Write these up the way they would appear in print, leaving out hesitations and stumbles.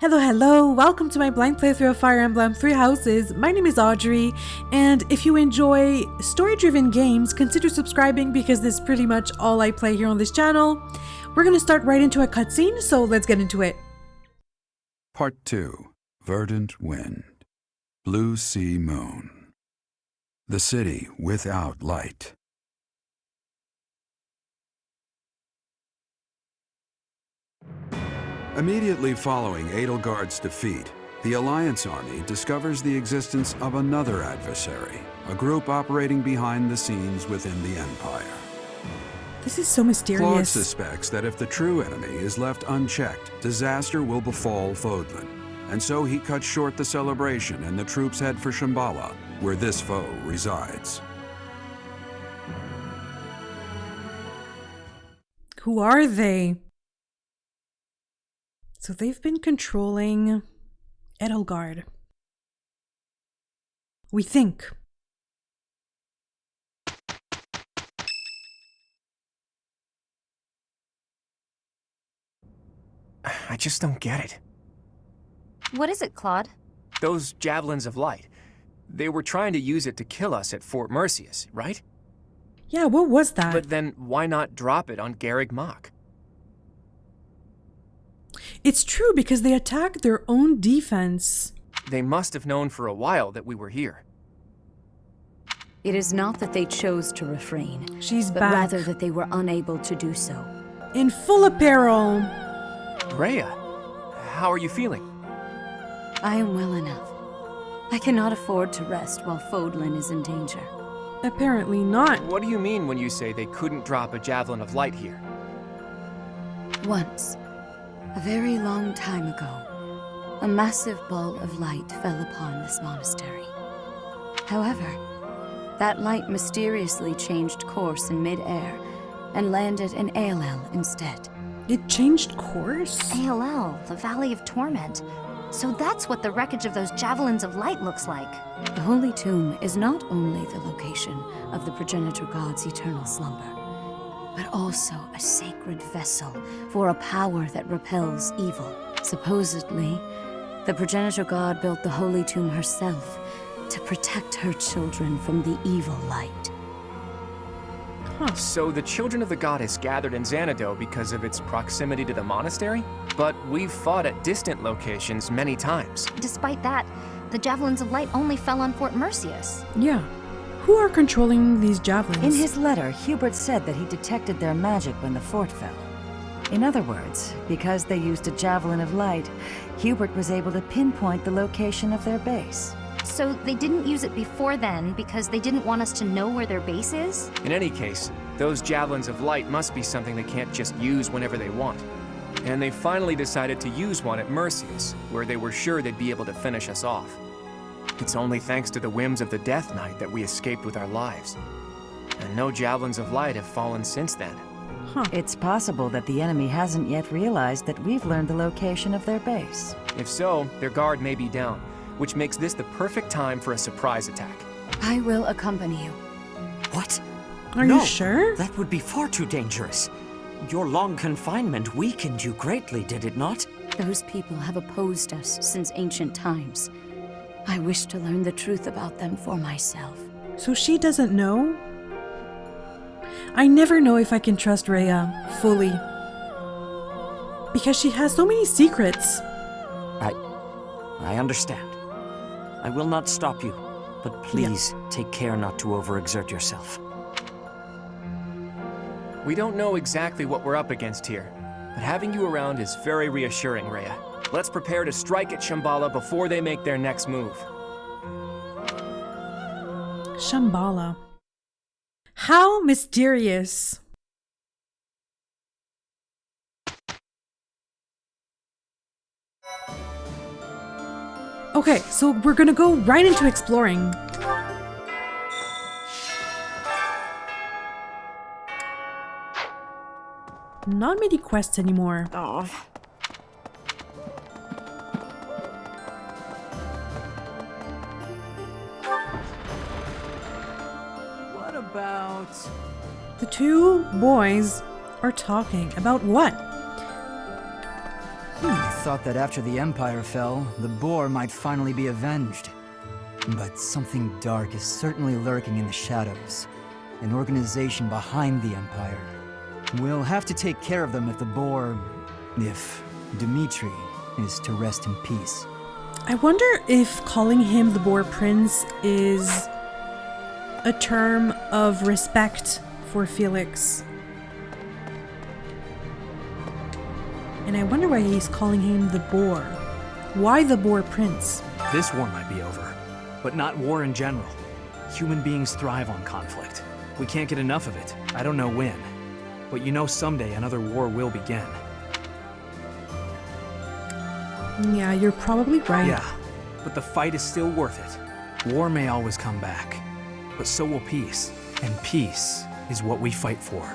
Hello, hello! Welcome to my blind playthrough of Fire Emblem 3 Houses. My name is Audrey, and if you enjoy story-driven games, consider subscribing because this is pretty much all I play here on this channel. We're gonna start right into a cutscene, so let's get into it. Part 2. Verdant Wind. Blue Sea Moon. The city without light. Immediately following Edelgard's defeat, the Alliance army discovers the existence of another adversary, a group operating behind the scenes within the Empire. This is so Claude mysterious. suspects that if the true enemy is left unchecked, disaster will befall Fodlan, and so he cuts short the celebration and the troops head for Shambala, where this foe resides. Who are they? So they've been controlling Edelgard. We think. I just don't get it. What is it, Claude? Those javelins of light. They were trying to use it to kill us at Fort Mercius, right? Yeah, what was that? But then why not drop it on Garreg Mach? It's true because they attacked their own defense. They must have known for a while that we were here. It is not that they chose to refrain, She's but back. rather that they were unable to do so. In full apparel. Rhea, how are you feeling? I am well enough. I cannot afford to rest while Fodlan is in danger. Apparently not. What do you mean when you say they couldn't drop a javelin of light here? Once, a very long time ago, a massive ball of light fell upon this monastery. However, that light mysteriously changed course in mid-air and landed in ALL instead. It changed course? ALL, the Valley of Torment. So that's what the wreckage of those javelins of light looks like. The Holy Tomb is not only the location of the progenitor god's eternal slumber, but also a sacred vessel for a power that repels evil. Supposedly, the progenitor god built the Holy Tomb herself to protect her children from the evil light. So the children of the goddess gathered in Xanadu because of its proximity to the monastery? But we've fought at distant locations many times. Despite that, the javelins of light only fell on Fort Mercius. Yeah. Who are controlling these javelins? In his letter, Hubert said that he detected their magic when the fort fell. In other words, because they used a javelin of light, Hubert was able to pinpoint the location of their base. So they didn't use it before then because they didn't want us to know where their base is? In any case, those javelins of light must be something they can't just use whenever they want. And they finally decided to use one at Mercius, where they were sure they'd be able to finish us off. It's only thanks to the whims of the Death Knight that we escaped with our lives. And no javelins of light have fallen since then. It's possible that the enemy hasn't yet realized that we've learned the location of their base. If so, their guard may be down, which makes this the perfect time for a surprise attack. I will accompany you. What? Are No, you sure? That would be far too dangerous. Your long confinement weakened you greatly, did it not? Those people have opposed us since ancient times. I wish to learn the truth about them for myself. So she doesn't know? I never know if I can trust Rhea fully. Because she has so many secrets. I understand. I will not stop you, but please take care not to overexert yourself. We don't know exactly what we're up against here, but having you around is very reassuring, Rhea. Let's prepare to strike at Shambala before they make their next move. Shambala. How mysterious. Okay, so we're gonna go right into exploring. Not many quests anymore. Oh. What about... The two boys are talking about what? thought that after the Empire fell, the boar might finally be avenged. But something dark is certainly lurking in the shadows. An organization behind the Empire. We'll have to take care of them if Dimitri is to rest in peace. I wonder if calling him the Boar Prince is a term of respect for Felix. And I wonder why he's calling him the Boar. Why the Boar Prince? This war might be over, but not war in general. Human beings thrive on conflict. We can't get enough of it. I don't know when, but you know someday another war will begin. Yeah, you're probably right. Yeah, but the fight is still worth it. War may always come back, but so will peace. And peace is what we fight for.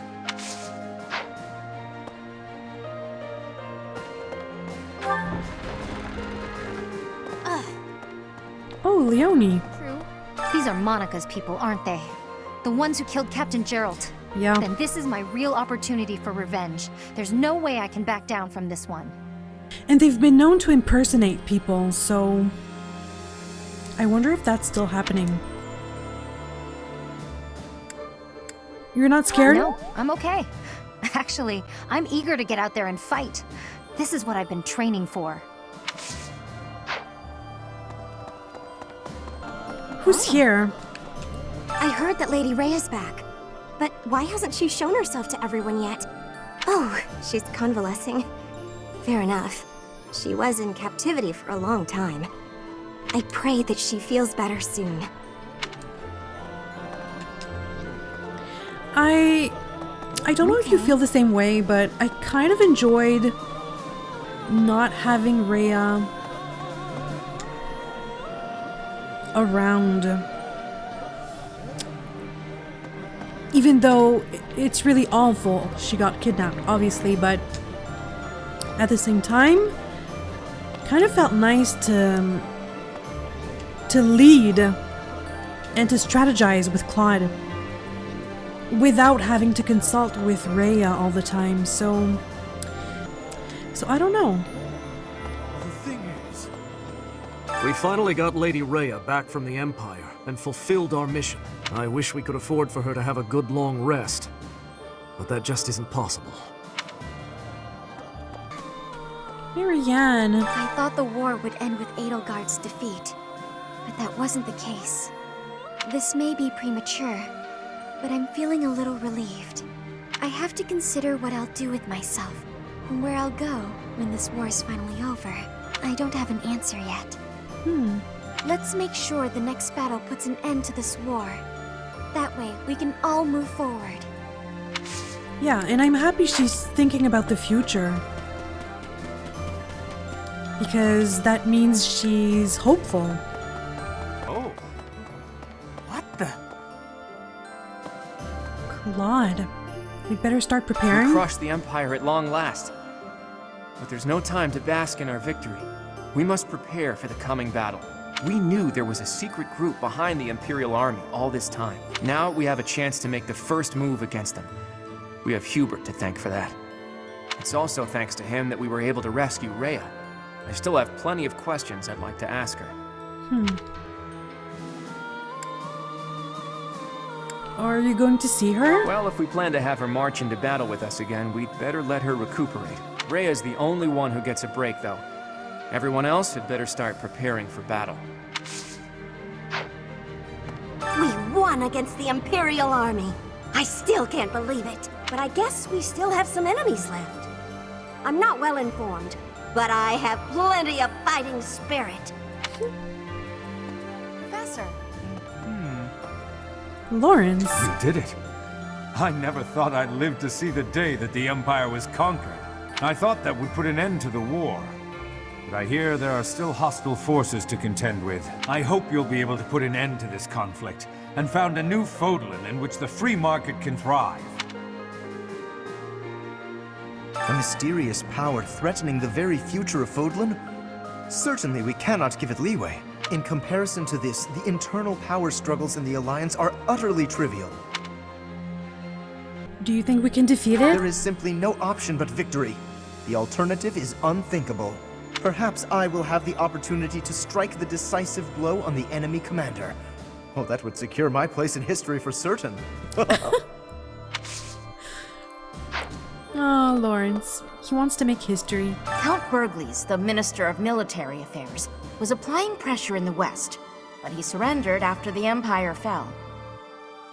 Oh, Leonie. True. These are Monica's people, aren't they? The ones who killed Captain Gerald. Yeah. Then this is my real opportunity for revenge. There's no way I can back down from this one. And they've been known to impersonate people, so I wonder if that's still happening. You're not scared? No, I'm okay. Actually, I'm eager to get out there and fight. This is what I've been training for. Who's here? I heard that Lady Rhea's back. But why hasn't she shown herself to everyone yet? Oh, she's convalescing. Fair enough. She was in captivity for a long time. I pray that she feels better soon. I don't know if you feel the same way, but I kind of enjoyed not having Rhea around. Even though it's really awful she got kidnapped, obviously, but at the same time, kind of felt nice to lead and to strategize with Claude without having to consult with Rhea all the time. So I don't know. The thing is, we finally got Lady Rhea back from the Empire and fulfilled our mission. I wish we could afford for her to have a good long rest, but that just isn't possible. Marianne. I thought the war would end with Edelgard's defeat, but that wasn't the case. This may be premature, but I'm feeling a little relieved. I have to consider what I'll do with myself, and where I'll go when this war is finally over. I don't have an answer yet. Let's make sure the next battle puts an end to this war. That way, we can all move forward. Yeah, and I'm happy she's thinking about the future. Because that means she's hopeful. Oh. What the? Claude, we'd better start We preparing. crushed the Empire at long last. But there's no time to bask in our victory. We must prepare for the coming battle. We knew there was a secret group behind the Imperial Army all this time. Now we have a chance to make the first move against them. We have Hubert to thank for that. It's also thanks to him that we were able to rescue Rhea. I still have plenty of questions I'd like to ask her. Are you going to see her? Well, if we plan to have her march into battle with us again, we'd better let her recuperate. Rhea's the only one who gets a break, though. Everyone else had better start preparing for battle. We won against the Imperial Army. I still can't believe it, but I guess we still have some enemies left. I'm not well informed, but I have plenty of fighting spirit. Professor. Lawrence. You did it. I never thought I'd live to see the day that the Empire was conquered. I thought that would put an end to the war. But I hear there are still hostile forces to contend with. I hope you'll be able to put an end to this conflict and found a new Fodlan in which the free market can thrive. A mysterious power threatening the very future of Fodlan? Certainly we cannot give it leeway. In comparison to this, the internal power struggles in the Alliance are utterly trivial. Do you think we can defeat it? There is simply no option but victory. The alternative is unthinkable. Perhaps I will have the opportunity to strike the decisive blow on the enemy commander. Oh, that would secure my place in history for certain. Oh, Lawrence. He wants to make history. Count Burgles, the Minister of Military Affairs, was applying pressure in the west, but he surrendered after the Empire fell.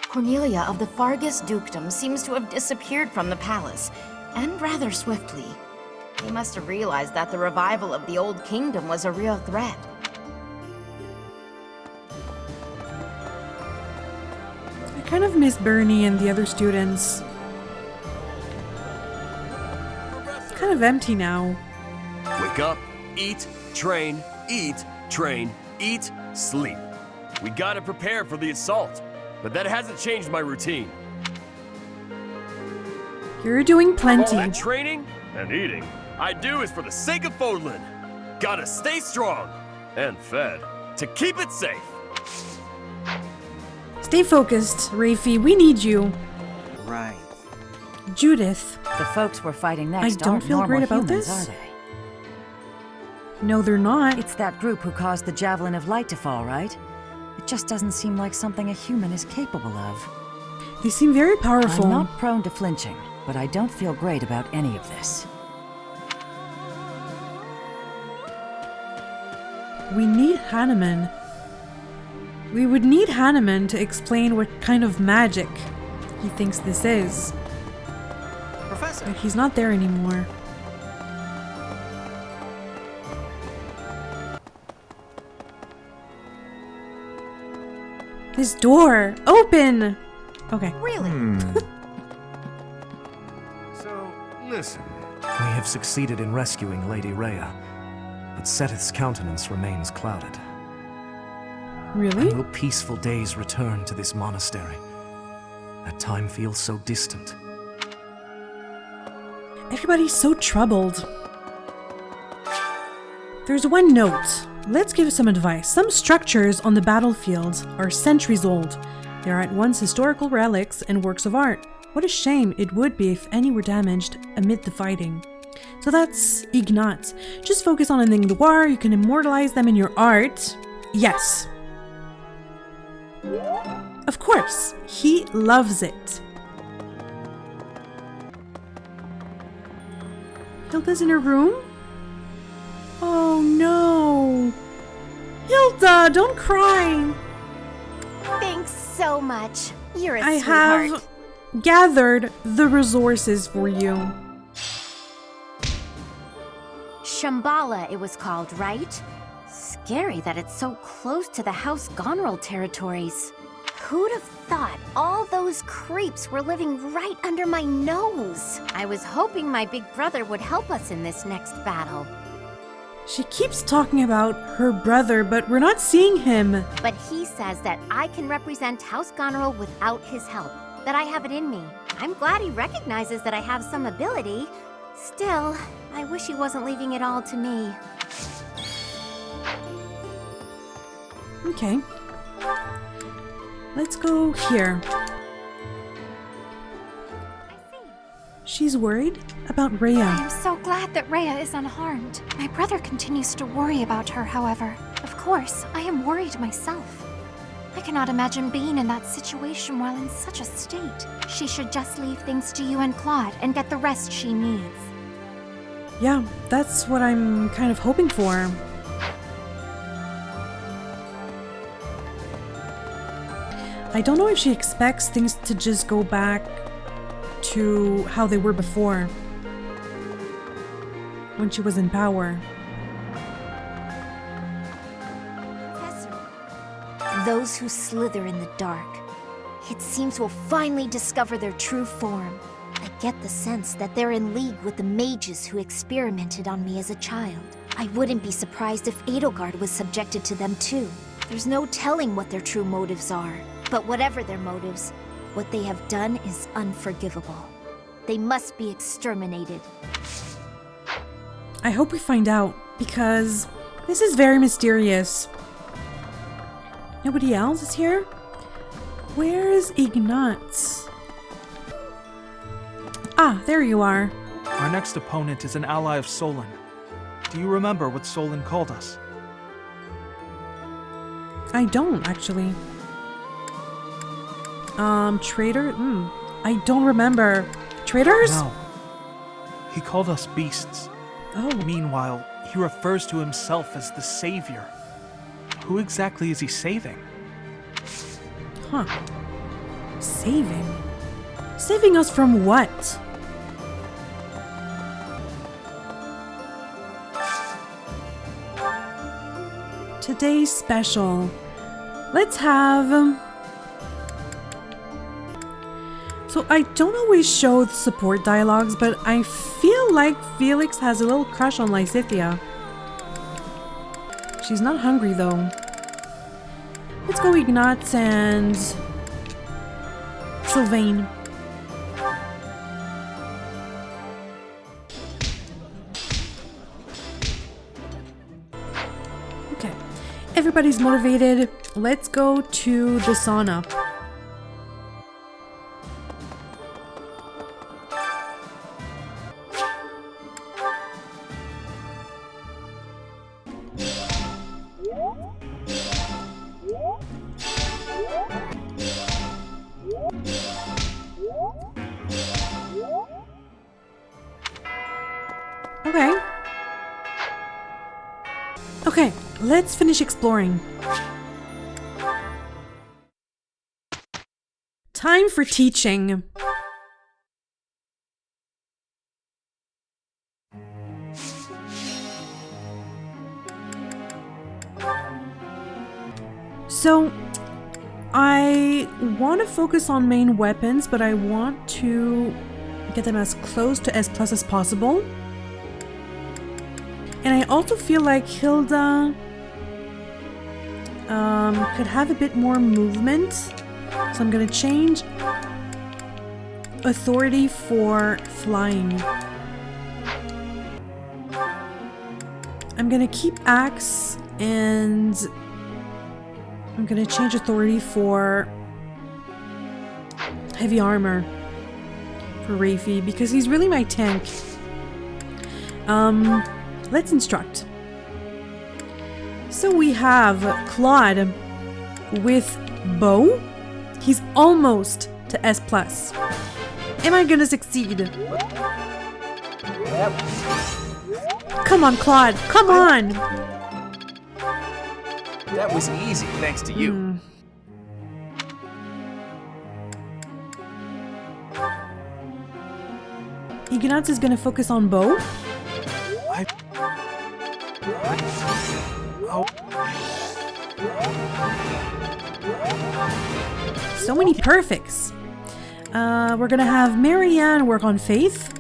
Cornelia of the Fargus Dukedom seems to have disappeared from the palace, and rather swiftly. They must have realized that the revival of the Old Kingdom was a real threat. I kind of miss Bernie and the other students. It's kind of empty now. Wake up, eat, train, eat, sleep. We gotta prepare for the assault, but that hasn't changed my routine. You're doing plenty. All that training and eating I do is for the sake of Fodlan. Gotta stay strong and fed to keep it safe. Stay focused, Rafi. We need you. Right. Judith. The folks we're fighting next I don't aren't feel normal great about humans, this. are they? No, they're not. It's that group who caused the Javelin of Light to fall, right? It just doesn't seem like something a human is capable of. They seem very powerful. I'm not prone to flinching, but I don't feel great about any of this. We need Hanneman. We would need Hanneman to explain what kind of magic he thinks this is. Professor! But he's not there anymore. This door! Open! Okay. Really? So, listen. We have succeeded in rescuing Lady Rhea, but Seteth's countenance remains clouded. Really? When will peaceful days return to this monastery? That time feels so distant. Everybody's so troubled. There's one note. Let's give some advice. Some structures on the battlefield are centuries old. They are at once historical relics and works of art. What a shame it would be if any were damaged amid the fighting. So that's Ignat. Just focus on ending the war. You can immortalize them in your art. Yes. Of course. He loves it. Hilda's in her room? Oh no. Hilda, don't cry. Thanks so much. You're a I sweetheart. have gathered the resources for you. Shambala, it was called, right? Scary that it's so close to the House Gonril territories. Who'd have thought all those creeps were living right under my nose? I was hoping my big brother would help us in this next battle. She keeps talking about her brother, but we're not seeing him. But he says that I can represent House Gonril without his help, that I have it in me. I'm glad he recognizes that I have some ability. Still, I wish he wasn't leaving it all to me. Okay. Let's go here. She's worried about Rhea. I am so glad that Rhea is unharmed. My brother continues to worry about her, however. Of course, I am worried myself. I cannot imagine being in that situation while in such a state. She should just leave things to you and Claude and get the rest she needs. Yeah, that's what I'm kind of hoping for. I don't know if she expects things to just go back to how they were before, when she was in power. Those who slither in the dark, it seems will finally discover their true form. I get the sense that they're in league with the mages who experimented on me as a child. I wouldn't be surprised if Edelgard was subjected to them too. There's no telling what their true motives are. But whatever their motives, what they have done is unforgivable. They must be exterminated. I hope we find out, because this is very mysterious. Nobody else is here? Where is Ignat? Ah, there you are. Our next opponent is an ally of Solon. Do you remember what Solon called us? I don't, actually. Traitor? I don't remember. Traitors? No. He called us beasts. Oh. Meanwhile, he refers to himself as the Savior. Who exactly is he saving? Huh. Saving? Saving us from what? Today's special. Let's have... So I don't always show the support dialogues, but I feel like Felix has a little crush on Lysithea. She's not hungry though. Let's go Ignatz and Sylvain. Okay, everybody's motivated. Let's go to the sauna. Okay, let's finish exploring. Time for teaching. So, I want to focus on main weapons, but I want to get them as close to S+ as possible. And I also feel like Hilda could have a bit more movement. So I'm gonna change authority for flying. I'm gonna keep axe and I'm gonna change authority for heavy armor for Rafie because he's really my tank. Let's instruct. So we have Claude with bow. He's almost to S+. Am I gonna succeed? Come on, Claude. Come on. That was easy, thanks to you. Ignatz is gonna focus on bow. So many perfects. We're gonna have Marianne work on faith.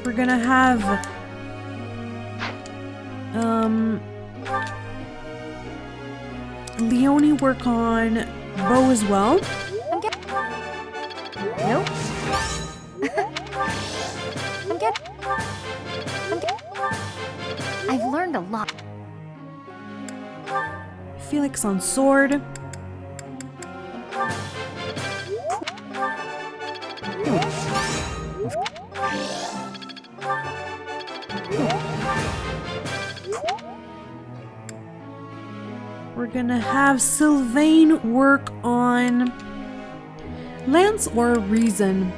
We're gonna have Leonie work on bow as well. Nope. I've learned a lot. Felix on sword. We're gonna have Sylvain work on Lance or Reason.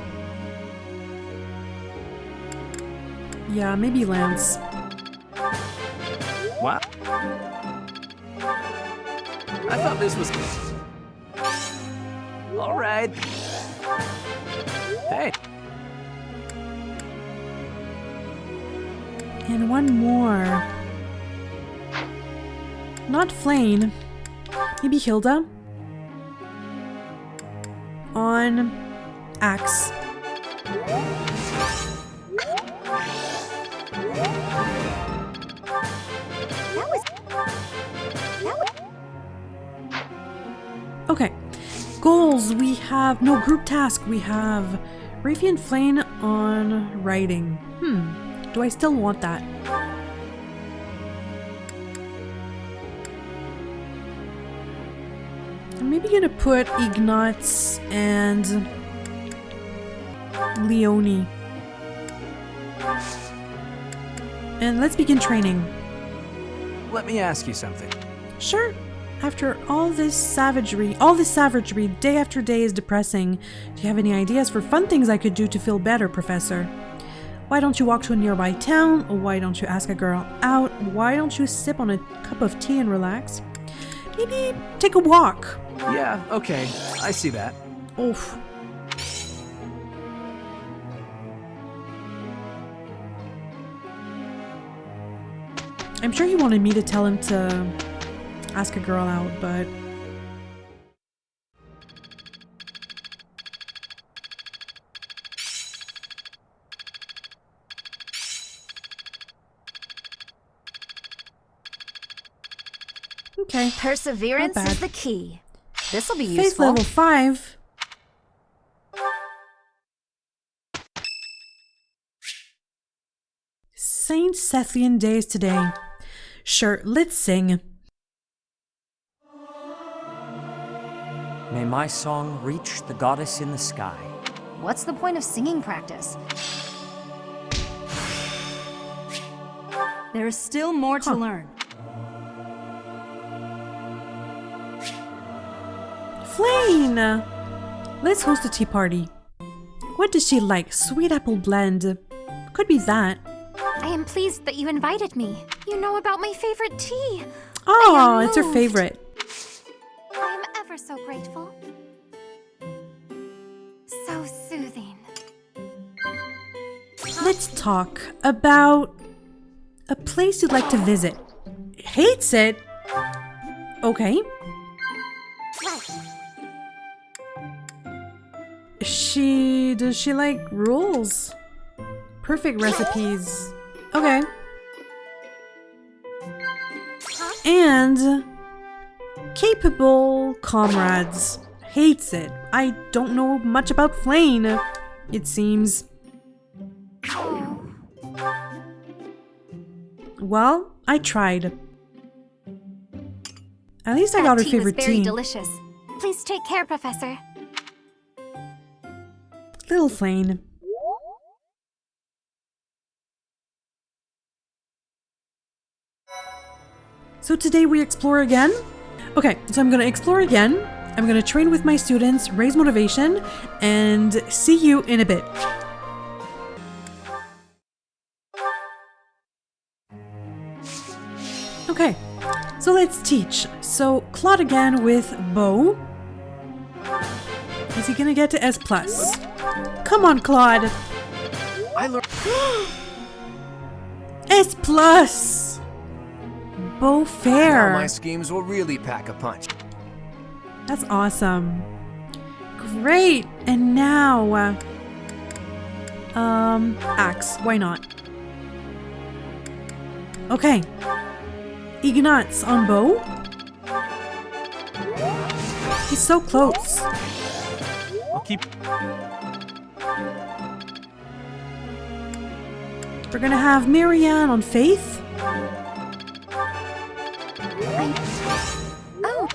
Yeah, maybe Lance. What? I thought this was... All right. Hey. And one more. Not Flane. Maybe Hilda. On axe. Okay. Goals. We have no group task. We have Rafie and Flane on writing. Do I still want that? maybe gonna put Ignatz and Leonie. And let's begin training. Let me ask you something. Sure. After all this savagery, day after day is depressing. Do you have any ideas for fun things I could do to feel better, Professor? Why don't you walk to a nearby town? Or why don't you ask a girl out? Why don't you sip on a cup of tea and relax? Maybe take a walk. Yeah, okay. I see that. Oof. I'm sure he wanted me to tell him to ask a girl out, but... Okay. Perseverance is the key. This'll be Faith useful. level 5. Saint Sethian days today. Sure, let's sing. May my song reach the goddess in the sky. What's the point of singing practice? There is still more to learn. Flane! Let's host a tea party. What does she like? Sweet apple blend. Could be that. I am pleased that you invited me. You know about my favorite tea. Oh, it's her favorite. I am ever so grateful. So soothing. Let's talk about a place you'd like to visit. Hates it? Okay. Does she like rules? Perfect recipes. Okay. And capable comrades. Hates it. I don't know much about Flane, it seems. Well, I tried. At least I got her favorite was very tea. delicious. Please take care, Professor. Little Flane. So today we explore again. Okay, so I'm gonna explore again. I'm gonna train with my students, raise motivation, and see you in a bit. Okay, so let's teach. So Claude again with Bo. Is he gonna get to S+? Come on, Claude. I learned S+. Bo Fair. Now my schemes will really pack a punch. That's awesome. Great. And now, Axe. Why not? Okay. Ignatz on Bo. He's so close. I'll keep... We're gonna have Marianne on Faith. Oh.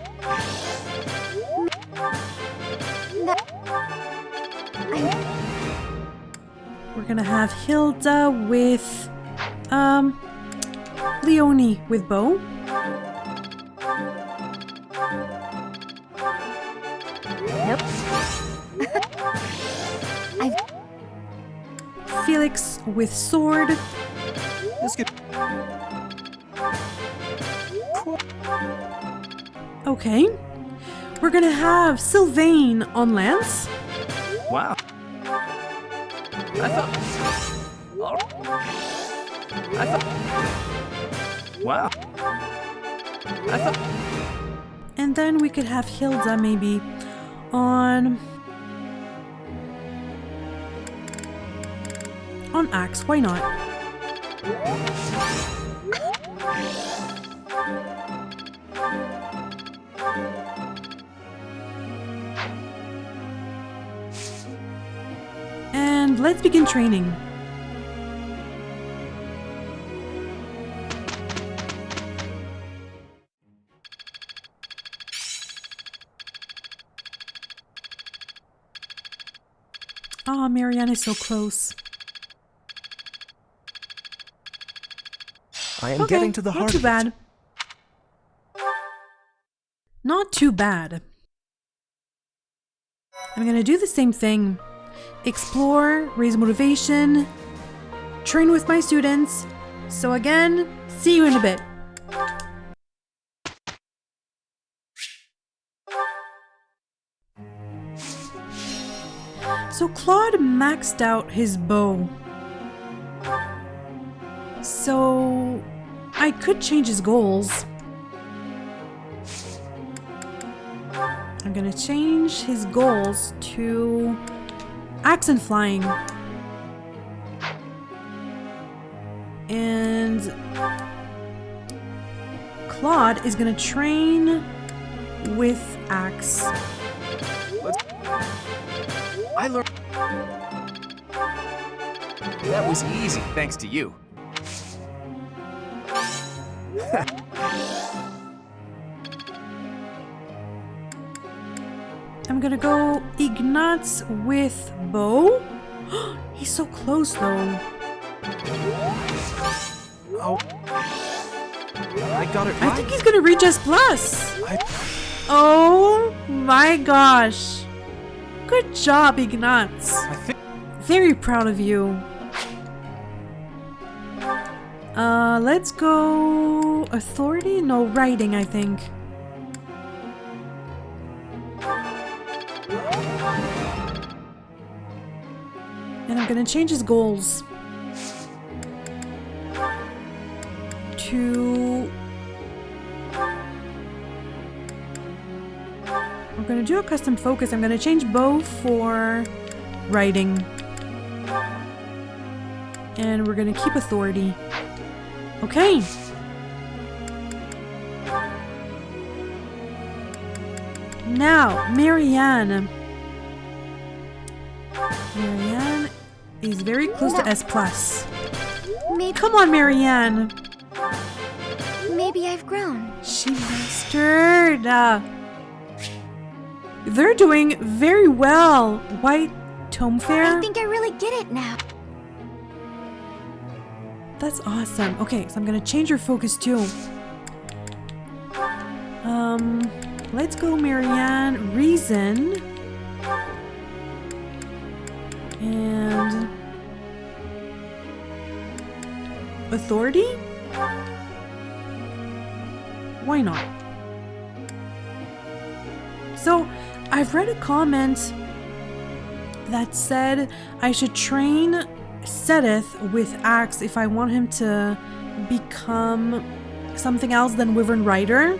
We're gonna have Hilda with, Leonie with Bo. Nope. Felix with Sword. Let's get... Okay. We're gonna have Sylvain on Lance. Wow. Wow. And then we could have Hilda maybe on Axe. Why not? And let's begin training. Oh, Marianne is so close. I am getting to the heart not too of bad. it. Not too bad. I'm gonna do the same thing. Explore, raise motivation, train with my students. So again, see you in a bit. So Claude maxed out his bow. So I could change his goals. I'm gonna change his goals to axe and flying. And Claude is gonna train with axe. I learned. That was easy, thanks to you. I'm gonna go Ignatz with bow. He's so close though. Oh. I got it right. I think he's gonna reach S+. Oh my gosh. Good job, Ignatz. Very proud of you. Let's go authority? No, writing, I think. And I'm gonna change his goals to... We're gonna do a custom focus. I'm gonna change bow for writing. And we're gonna keep authority. Okay. Now, Marianne. Marianne is very close to S+. Come on, Marianne. Maybe I've grown. She mastered. They're doing very well. White Tome Fair. I think I really get it now. That's awesome. Okay, so I'm gonna change your focus too. Let's go, Marianne. Reason. And authority? Why not? So, I've read a comment that said I should train Sedith with axe if I want him to become something else than Wyvern Rider.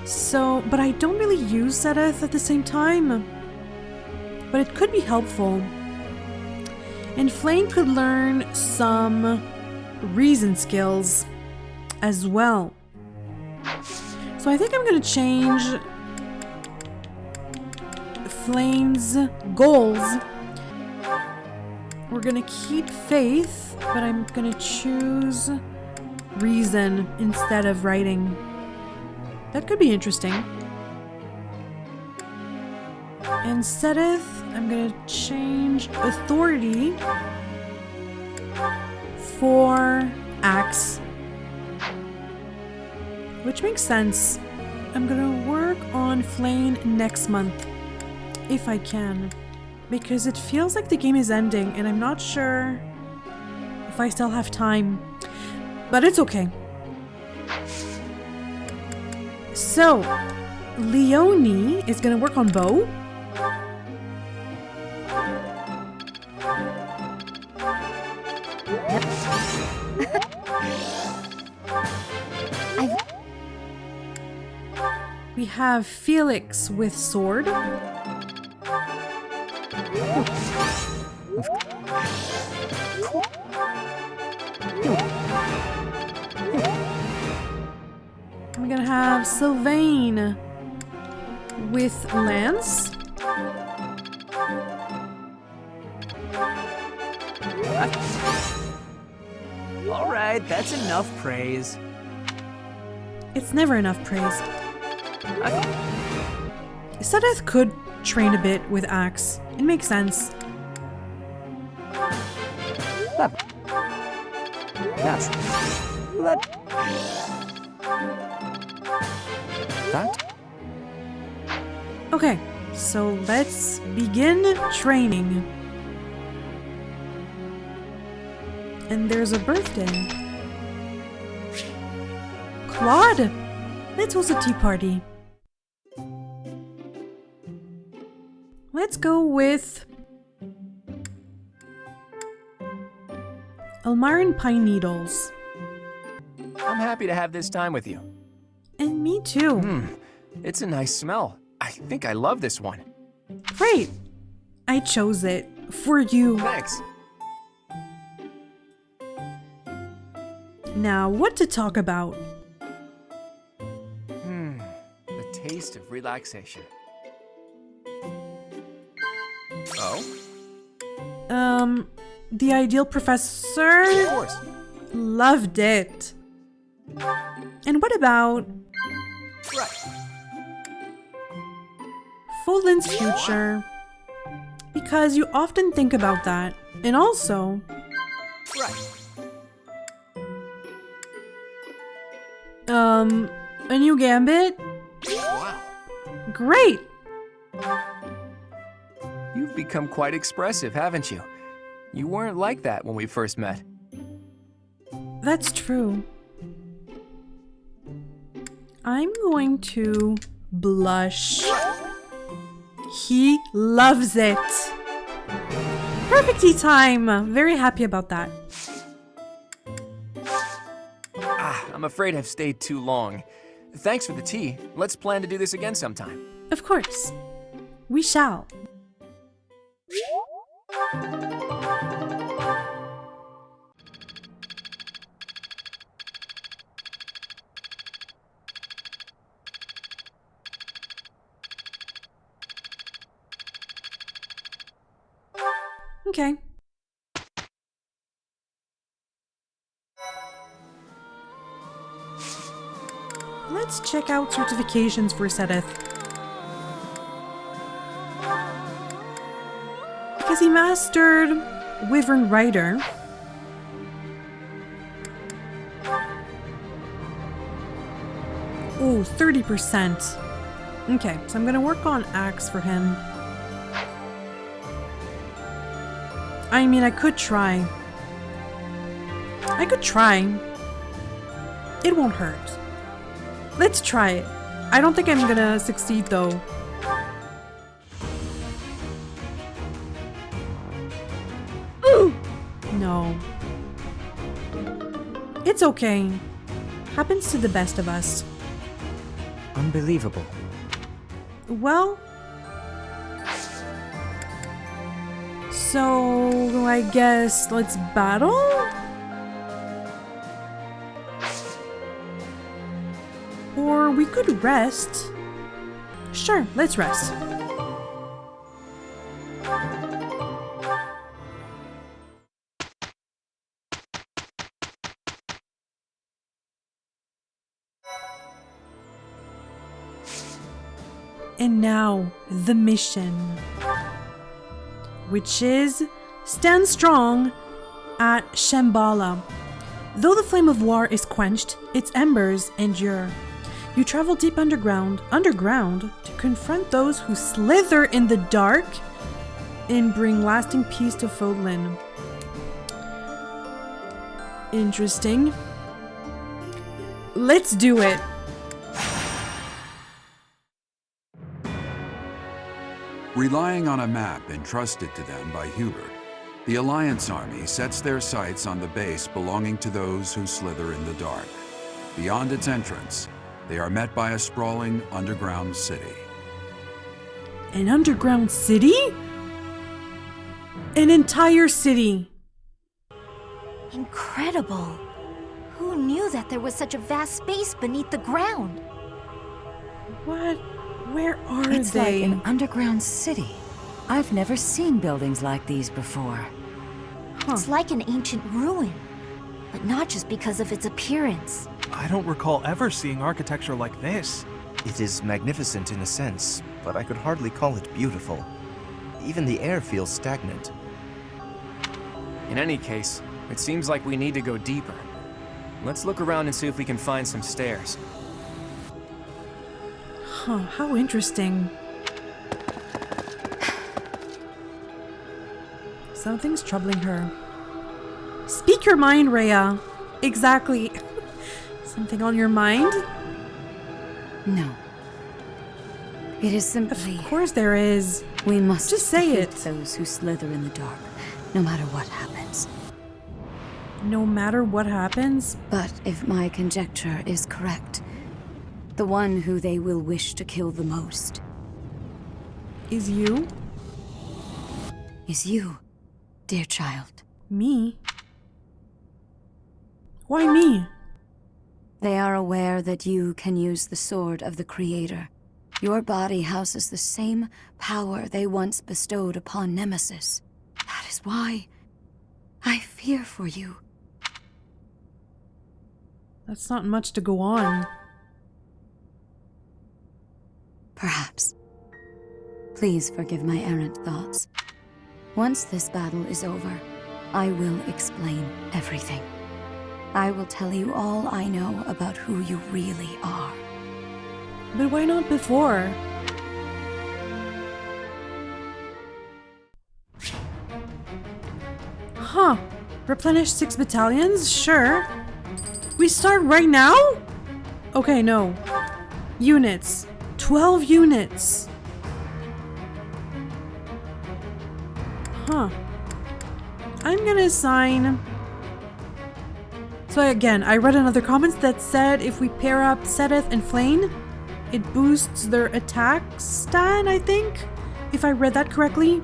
So, but I don't really use Sedith at the same time. But it could be helpful. And Flame could learn some reason skills as well. So I think I'm gonna change Flame's goals. We're gonna keep faith, but I'm gonna choose reason instead of writing. That could be interesting. And Sedith, I'm gonna change authority for axe. Which makes sense. I'm gonna work on Flame next month, if I can. Because it feels like the game is ending and I'm not sure if I still have time. But it's okay. So, Leonie is gonna work on bow. We have Felix with sword. We're gonna have Sylvain with lance. Alright, that's enough praise. It's never enough praise. Sedith could train a bit with axe. It makes sense. Naturally. That? Okay, so let's begin training. And there's a birthday. Claude! Let's host a tea party. Let's go with Elmarin pine needles. I'm happy to have this time with you. And me too. It's a nice smell. I think I love this one. Great! I chose it for you. Thanks. Now, what to talk about? The taste of relaxation. Oh? The Ideal Professor? Of course. Loved it. And what about Right. Fodlan's future? Because you often think about that. And also, Right. a new gambit? Wow. Great! You've become quite expressive, haven't you? You weren't like that when we first met. That's true. I'm going to blush. He loves it. Perfect tea time. Very happy about that. I'm afraid I've stayed too long. Thanks for the tea. Let's plan to do this again sometime. Of course. We shall. Okay. Let's check out certifications for Sedith. Because he mastered Wyvern Rider. Oh, 30%. Okay, so I'm gonna work on Axe for him. I mean, I could try. It won't hurt. Let's try it. I don't think I'm gonna succeed though. Ooh! No. It's okay. Happens to the best of us. Unbelievable. Well... So, I guess let's battle? Or we could rest. Sure, let's rest. And now, the mission. Which is stand strong at Shambala. Though the flame of war is quenched, its embers endure. You travel deep underground to confront those who slither in the dark and bring lasting peace to Fodlan. Interesting. Let's do it. Relying on a map entrusted to them by Hubert, the Alliance army sets their sights on the base belonging to those who slither in the dark. Beyond its entrance, they are met by a sprawling underground city. An underground city? An entire city. Incredible. Who knew that there was such a vast space beneath the ground? What? Where are It's they? like an underground city. I've never seen buildings like these before. It's like an ancient ruin, but not just because of its appearance. I don't recall ever seeing architecture like this. It is magnificent in a sense, but I could hardly call it beautiful. Even the air feels stagnant. In any case, it seems like we need to go deeper. Let's look around and see if we can find some stairs. Huh, how interesting. Something's troubling her. Speak your mind, Rhea. Exactly. Something on your mind? No. It is simply... Of course there is. We must just say it. Those who slither in the dark, no matter what happens. No matter what happens? But if my conjecture is correct, the one who they will wish to kill the most... Is you? Is you, dear child. Me? Why me? They are aware that you can use the sword of the Creator. Your body houses the same power they once bestowed upon Nemesis. That is why I fear for you. That's not much to go on. Perhaps. Please forgive my errant thoughts. Once this battle is over, I will explain everything. I will tell you all I know about who you really are. But why not before? Huh. Replenish 6 battalions? Sure. We start right now? Okay, no. Units. 12 units. Huh. I'm gonna assign... So again, I read another comment that said if we pair up Sedith and Flane, it boosts their attack stat, I think? If I read that correctly.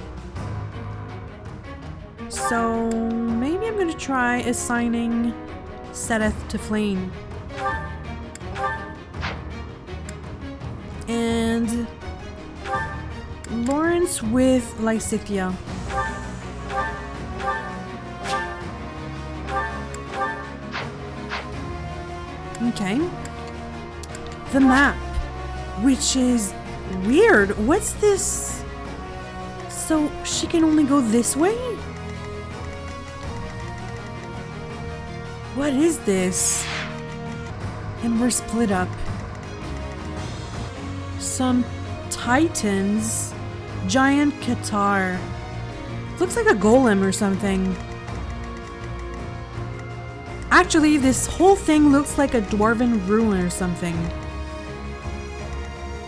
So maybe I'm gonna try assigning Sedith to Flane. And Lawrence with Lysithia. Okay. The map, which is weird. What's this? So she can only go this way? What is this? And we're split up. Some titans. Giant Qatar. Looks like a golem or something. Actually, this whole thing looks like a dwarven ruin or something.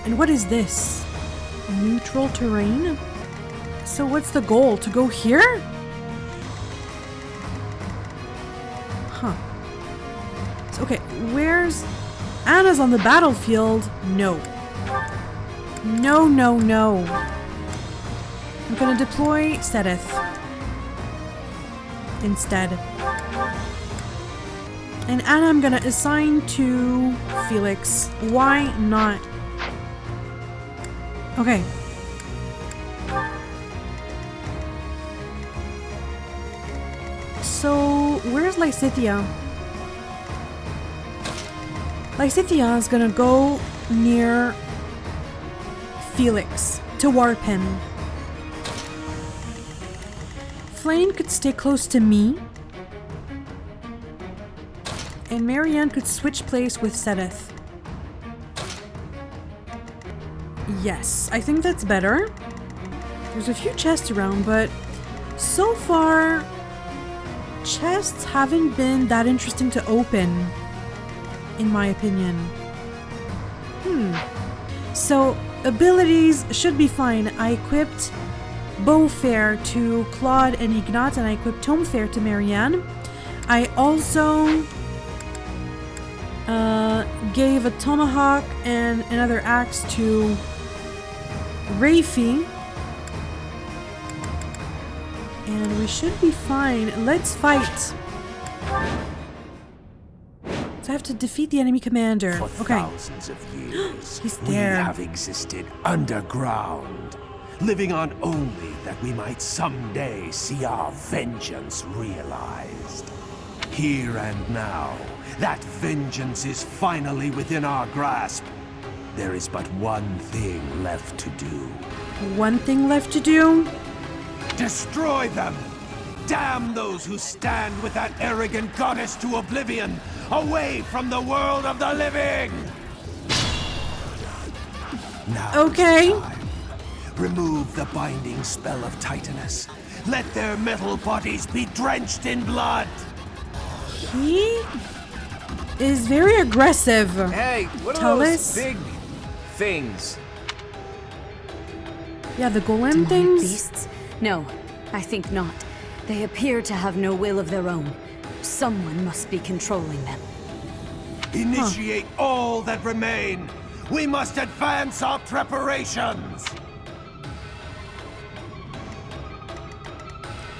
And what is this? Neutral terrain? So what's the goal? To go here? Huh. So, okay, where's... Anna's on the battlefield? No. No, no, no. I'm gonna deploy Sedith instead. And Anna I'm gonna assign to Felix. Why not? Okay. So, where's Lysithia? Lysithia is gonna go near Felix to warp him. Flane could stay close to me. And Marianne could switch place with Sedith. Yes, I think that's better. There's a few chests around, but so far, chests haven't been that interesting to open, in my opinion. So, abilities should be fine. I equipped Beaufair to Claude and Ignat, and I equipped Tomefair to Marianne. I also gave a tomahawk and another axe to Rafi. And we should be fine. Let's fight. So I have to defeat the enemy commander. For thousands of years, He's we there. have existed underground, living on only that we might someday see our vengeance realized. Here and now, that vengeance is finally within our grasp. There is but one thing left to do. One thing left to do? Destroy them! Damn those who stand with that arrogant goddess to oblivion, away from the world of the living! Now okay. it's time. Remove the binding spell of Titanus. Let their metal bodies be drenched in blood. He is very aggressive. Hey, what Tell are us. those big things? Yeah, the golem Demonic things. beasts? No, I think not. They appear to have no will of their own. Someone must be controlling them. Initiate all that remain. We must advance our preparations.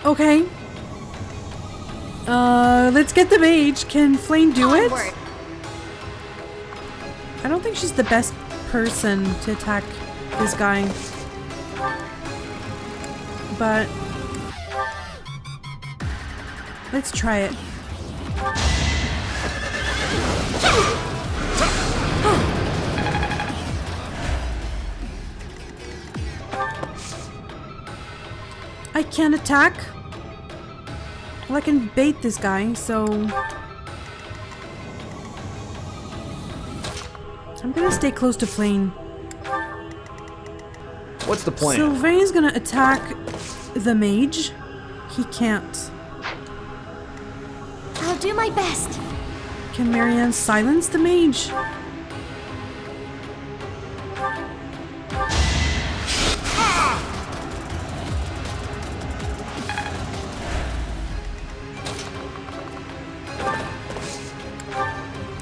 Okay. Let's get the mage. Can Flame do it? I don't think she's the best person to attack this guy. But let's try it. I can't attack. Well, I can bait this guy, so I'm gonna stay close to Flame. What's the plan? Sylvain's gonna attack the mage. He can't. I'll do my best. Can Marianne silence the mage?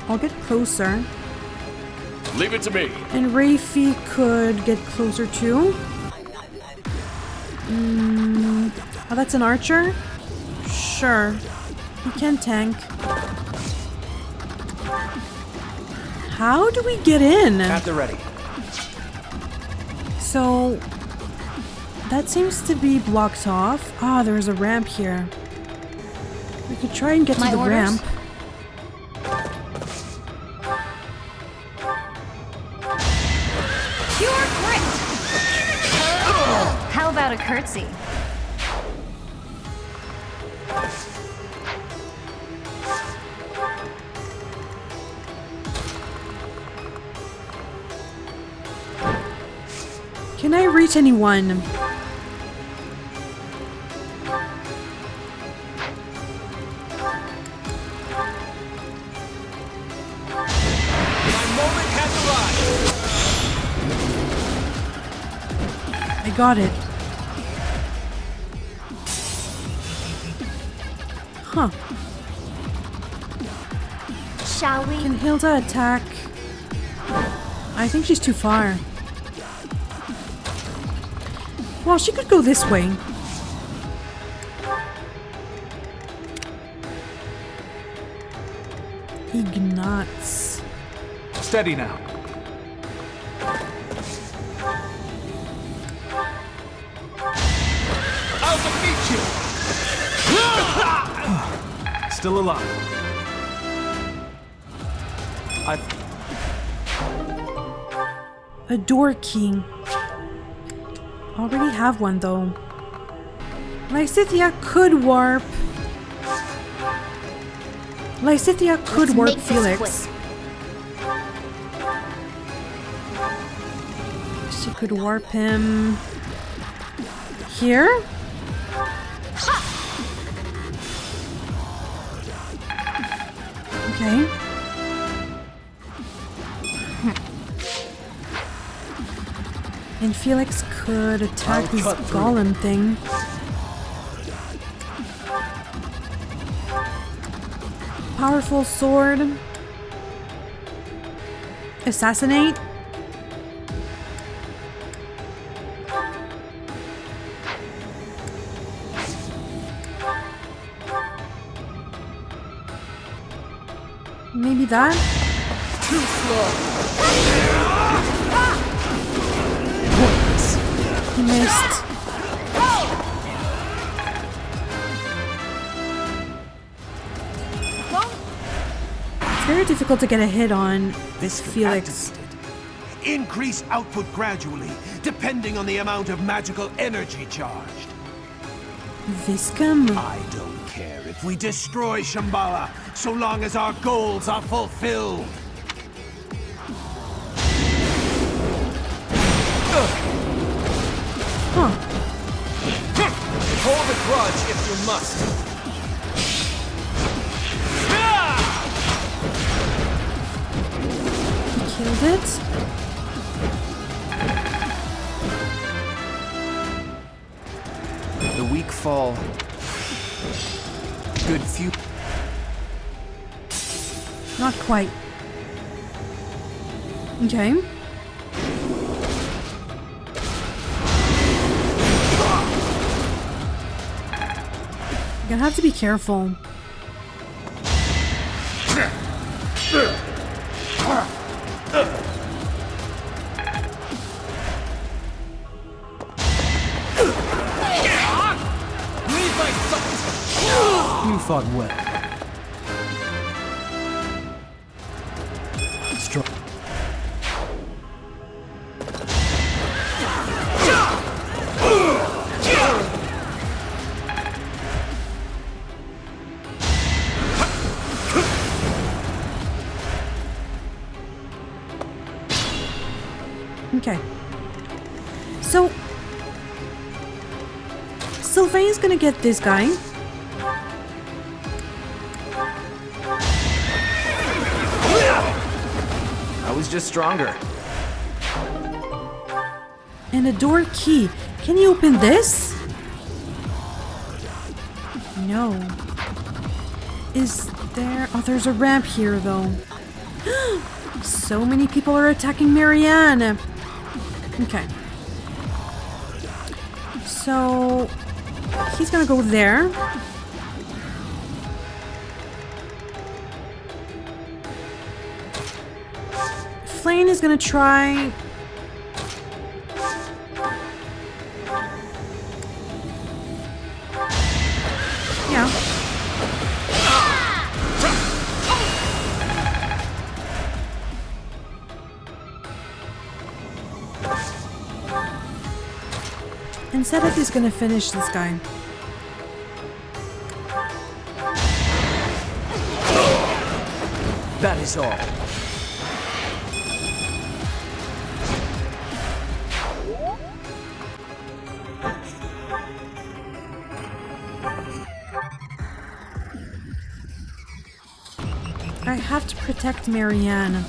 I'll get closer. Leave it to me. And Rafie could get closer too. Oh, that's an archer? Sure. He can tank. How do we get in? At the ready. So that seems to be blocked off. Ah, there's a ramp here. We could try and get to the ramp. Pure grit! How about a curtsy? Can I reach anyone? I got it. Huh. Shall we? Can Hilda attack? I think she's too far. Well, she could go this way. Ignatz. Steady now. I'll defeat you! Still alive. A door key. Already have one though. Lysithea could warp. Lysithea could Let's warp make this Felix. quick. She could warp him here. Okay. And Felix could attack this golem thing. Powerful sword. Assassinate. Maybe that? Too slow. He missed. It's very difficult to get a hit on Felix. Increase output gradually, depending on the amount of magical energy charged. Viscum. I don't care if we destroy Shambala, so long as our goals are fulfilled. Huh. Hold a grudge if you must. He killed it. The weak fall. Good few. Not quite. Okay. Gonna have to be careful. You fought well. Strong. Okay. So Sylvain's gonna get this guy. I was just stronger. And a door key. Can you open this? No. Is there... Oh, there's a ramp here, though. So many people are attacking Marianne. Okay. So... he's gonna go there. Flane is gonna try... yeah. And Seth is gonna finish this guy. That is all. I have to protect Marianne.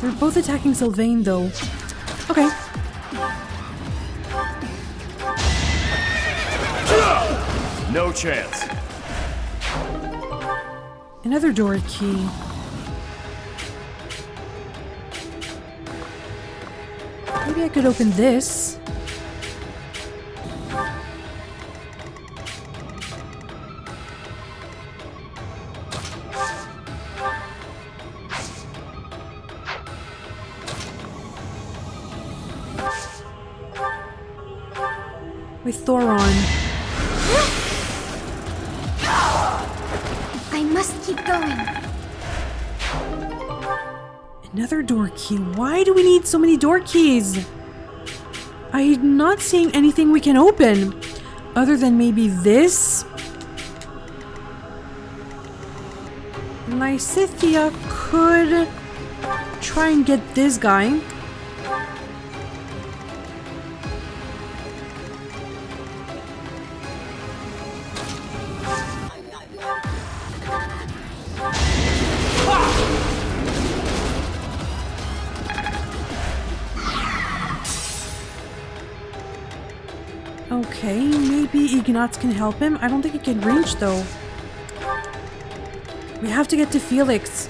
They're both attacking Sylvain, though. Okay. No chance. Another door key. Maybe I could open this. With Thoron. I must keep going. Another door key. Why do we need so many door keys? I'm not seeing anything we can open. Other than maybe this? Lysithea could try and get this guy. Okay, maybe Ignatz can help him. I don't think he can reach, though. We have to get to Felix.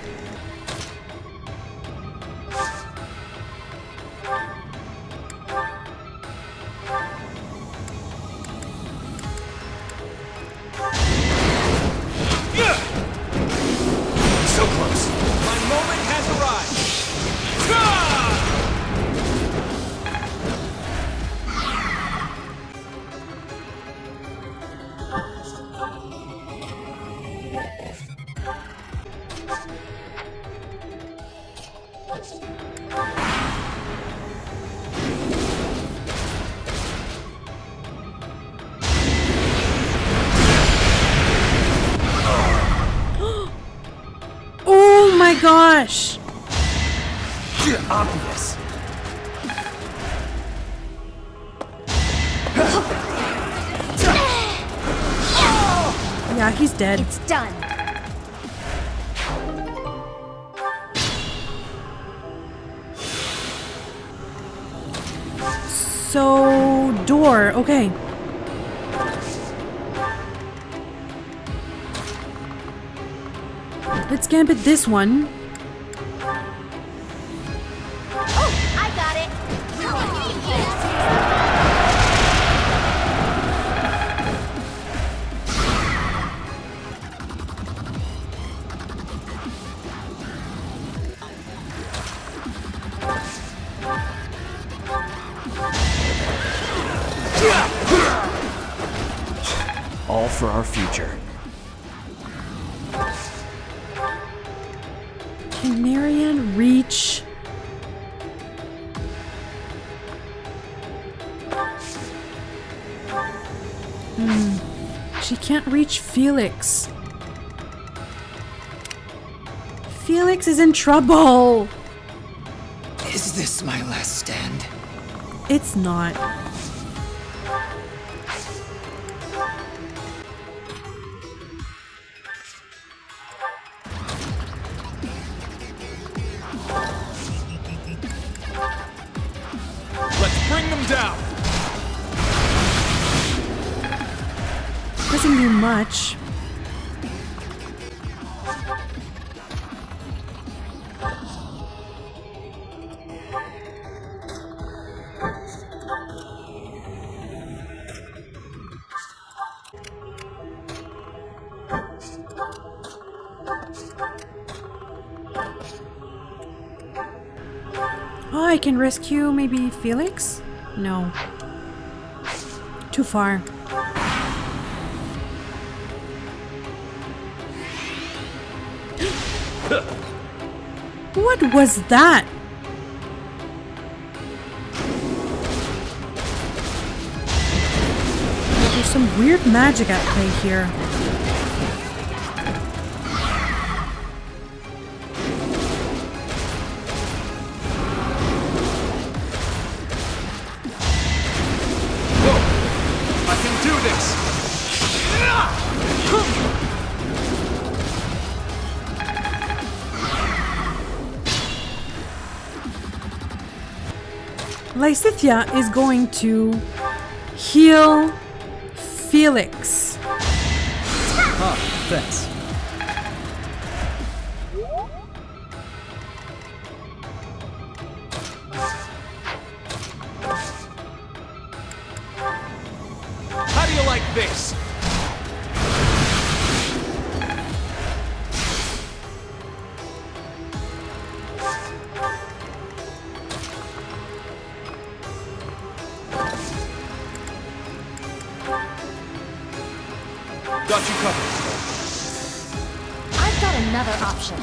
So close. My moment has arrived. gosh! Obvious. Yeah, he's dead. It's done. So, door, okay. Let's gambit this one. Oh, I got it. All for our future. Can Marianne reach? She can't reach Felix. Felix is in trouble. Is this my last stand? It's not. Let's bring them down! Doesn't do much. Oh, I can rescue maybe Felix? No. Too far. What was that? There's some weird magic at play here. I can do this! Lysithia is going to heal Felix. Ah, thanks. How do you like this? Got you covered. I've got another option.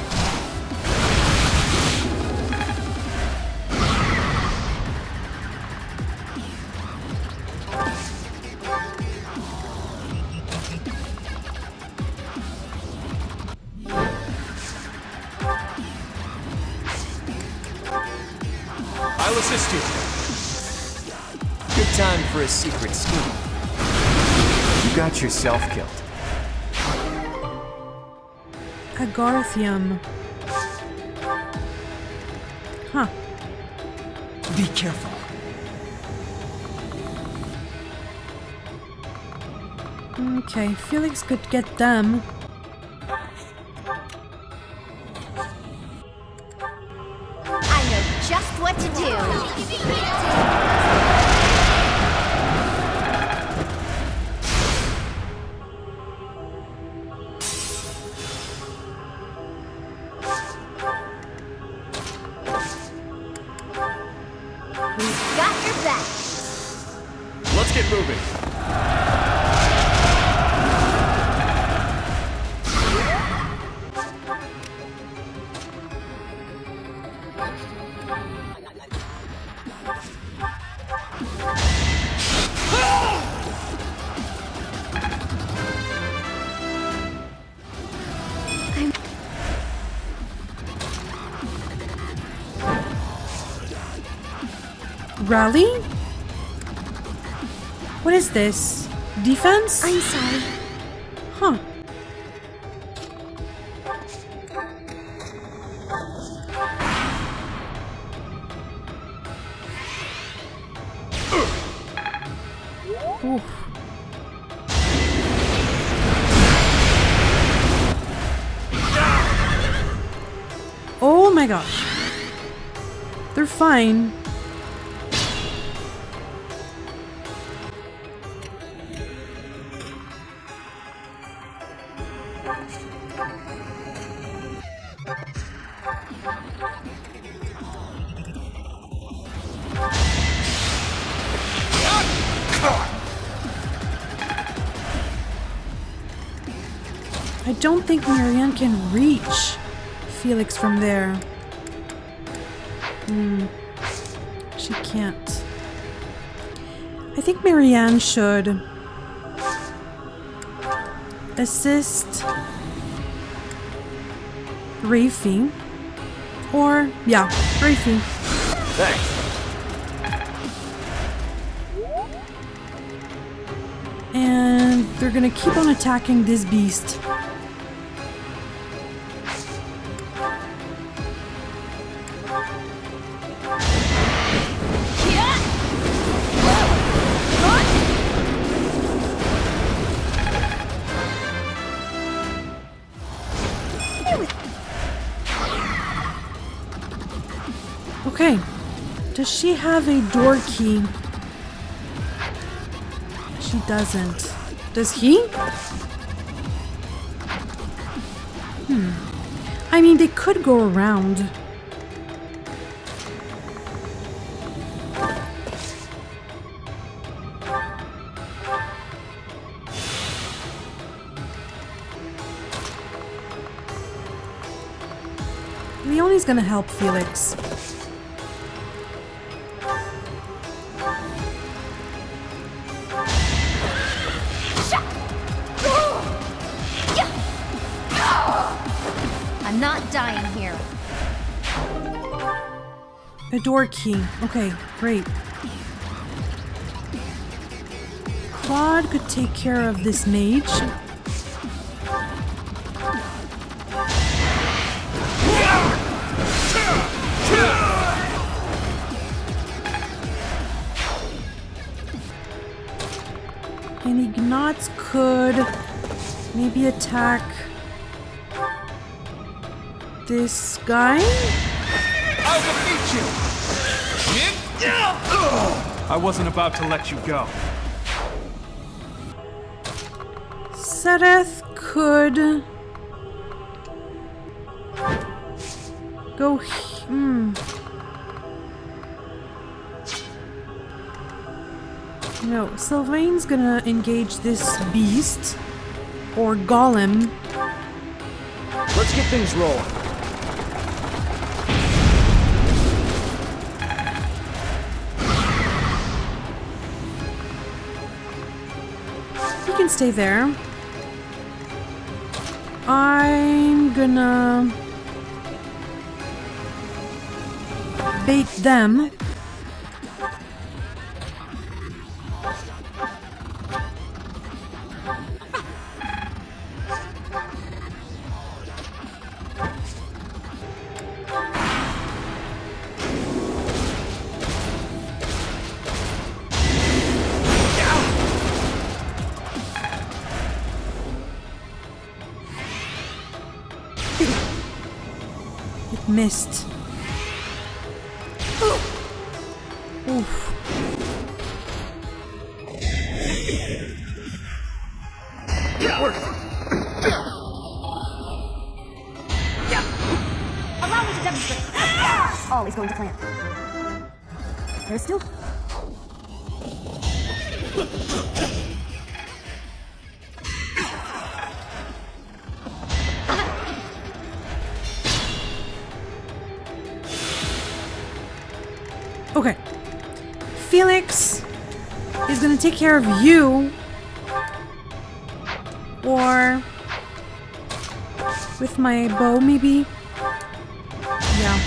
I'll assist you. Good time for a secret scheme. You got yourself killed. Agarthium. Huh. Be careful. Okay, Felix could get them. I know just what to do. We've got your back. Let's get moving. Rally? What is this? Defense? I'm sorry. Huh. Oof. Oh my gosh. They're fine. I don't think Marianne can reach Felix from there. She can't. I think Marianne should assist Rafi. Or, yeah, Rafi. Thanks. And they're gonna keep on attacking this beast. Okay, does she have a door key? She doesn't. Does he? I mean, they could go around. Leonie's gonna help Felix. I'm not dying here. A door key. Okay, great. Claude could take care of this mage. And Ignatz could maybe attack this guy? I'll defeat you! I wasn't about to let you go. Sereth could go. No, Sylvain's gonna engage this beast or golem. Let's get things rolling. You can stay there. I'm gonna bait them. It missed. Oof. It worked. Allow me to demonstrate. All is going to plan. There's still. Okay. Felix is gonna take care of you. Or with my bow, maybe? Yeah.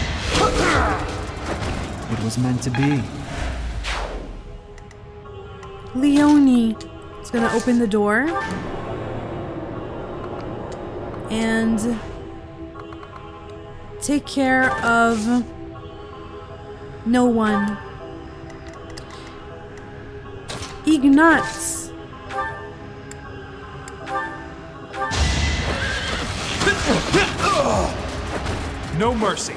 It was meant to be. Leonie is gonna open the door and take care of no one. Ignatz. No mercy.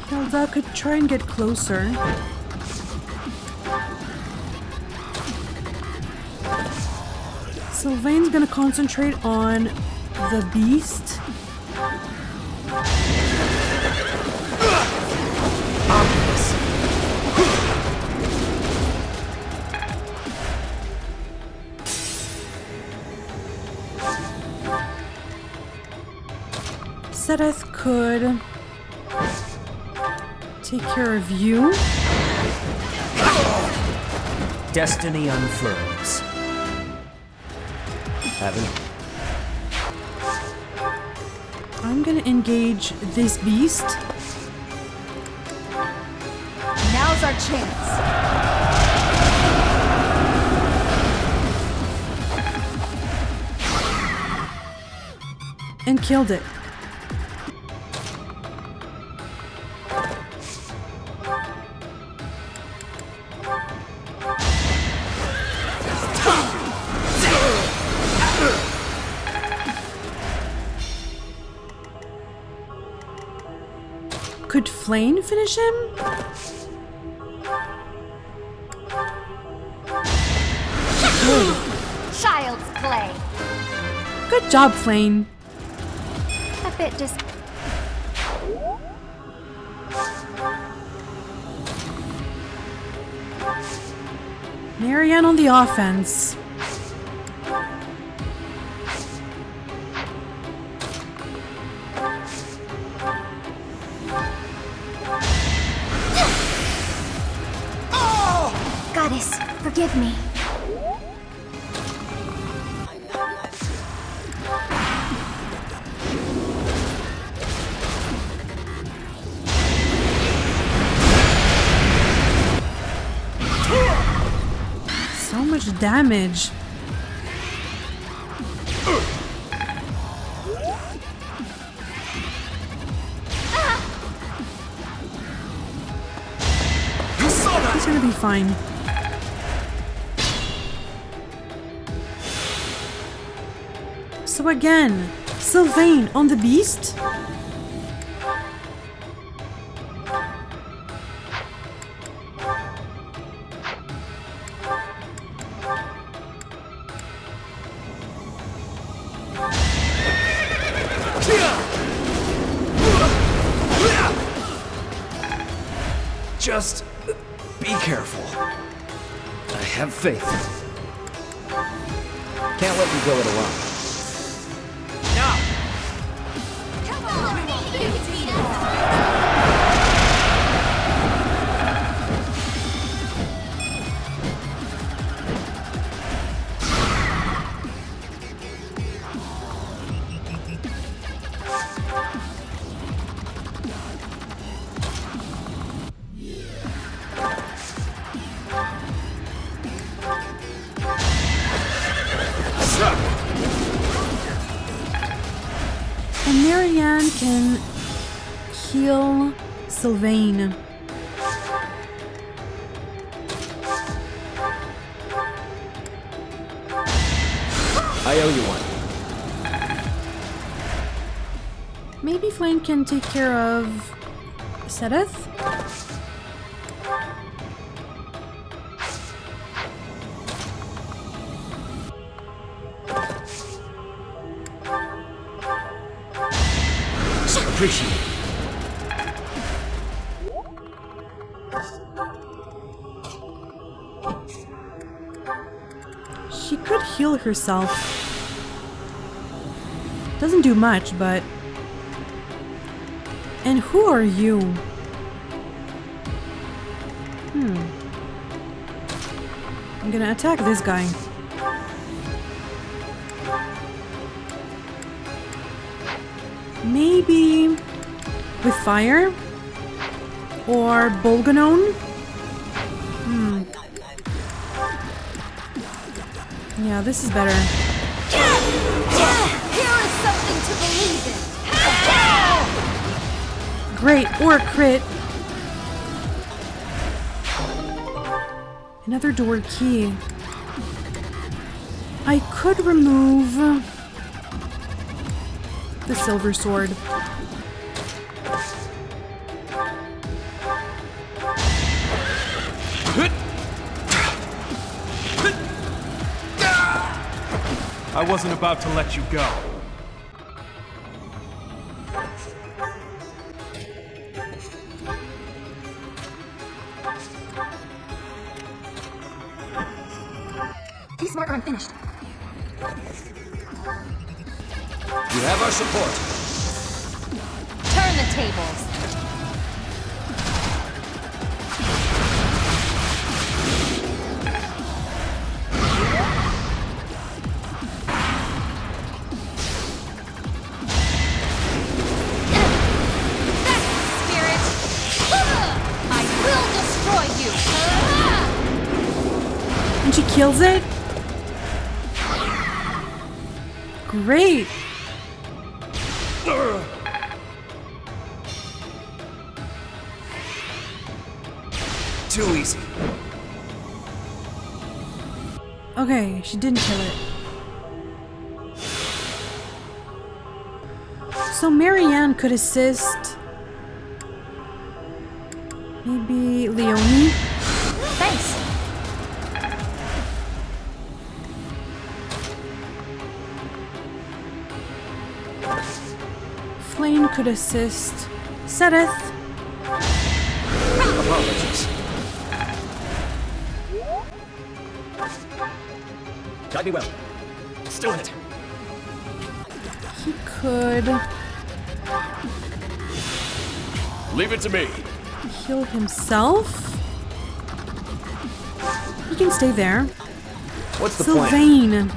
Hilda could try and get closer. Sylvain's gonna concentrate on the beast. Sedith could take care of you. Destiny unfurls. Heaven. I'm gonna engage this beast. Now's our chance. And killed it. Could Flame finish him? Good. Child's play. Good job, Flame. A bit dis... Marianne on the offense. Goddess, forgive me. So much damage. He's gonna be fine. So again, Sylvain on the beast. Just be careful. I have faith. Can't let you go it alone. And Marianne can heal Sylvain. I owe you one. Maybe Flame can take care of Sedith? Appreciate it. She could heal herself. Doesn't do much, but... And who are you? I'm gonna attack this guy. Maybe with fire? Or Bolganone? Yeah, this is better. Here is something to believe in. Great, or a crit. Another door key. I could remove the silver sword. I wasn't about to let you go. Be smart or I'm finished. You have our support. Turn the tables. And she kills it? Great! Too easy. Okay, she didn't kill it. So Marianne could assist. Maybe Leonie? Thanks. Flame could assist. Sedith. Apologies. Guide me well. Still in it. He could Leave it to me. heal himself. He can stay there. What's the Sylvain.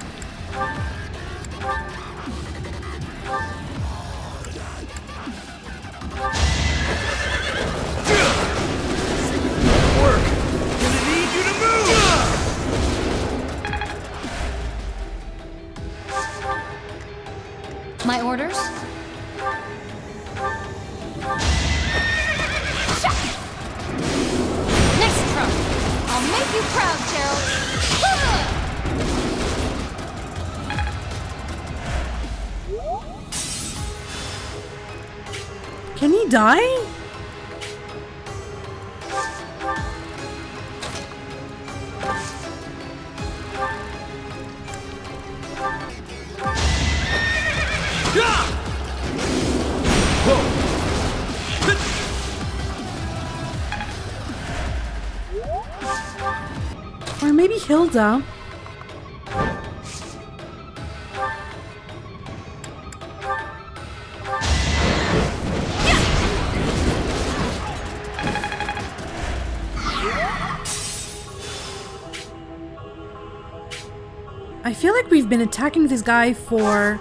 My orders? Next trump! I'll make you proud, Gerald! Can he die? Or maybe Hilda. I feel like we've been attacking this guy for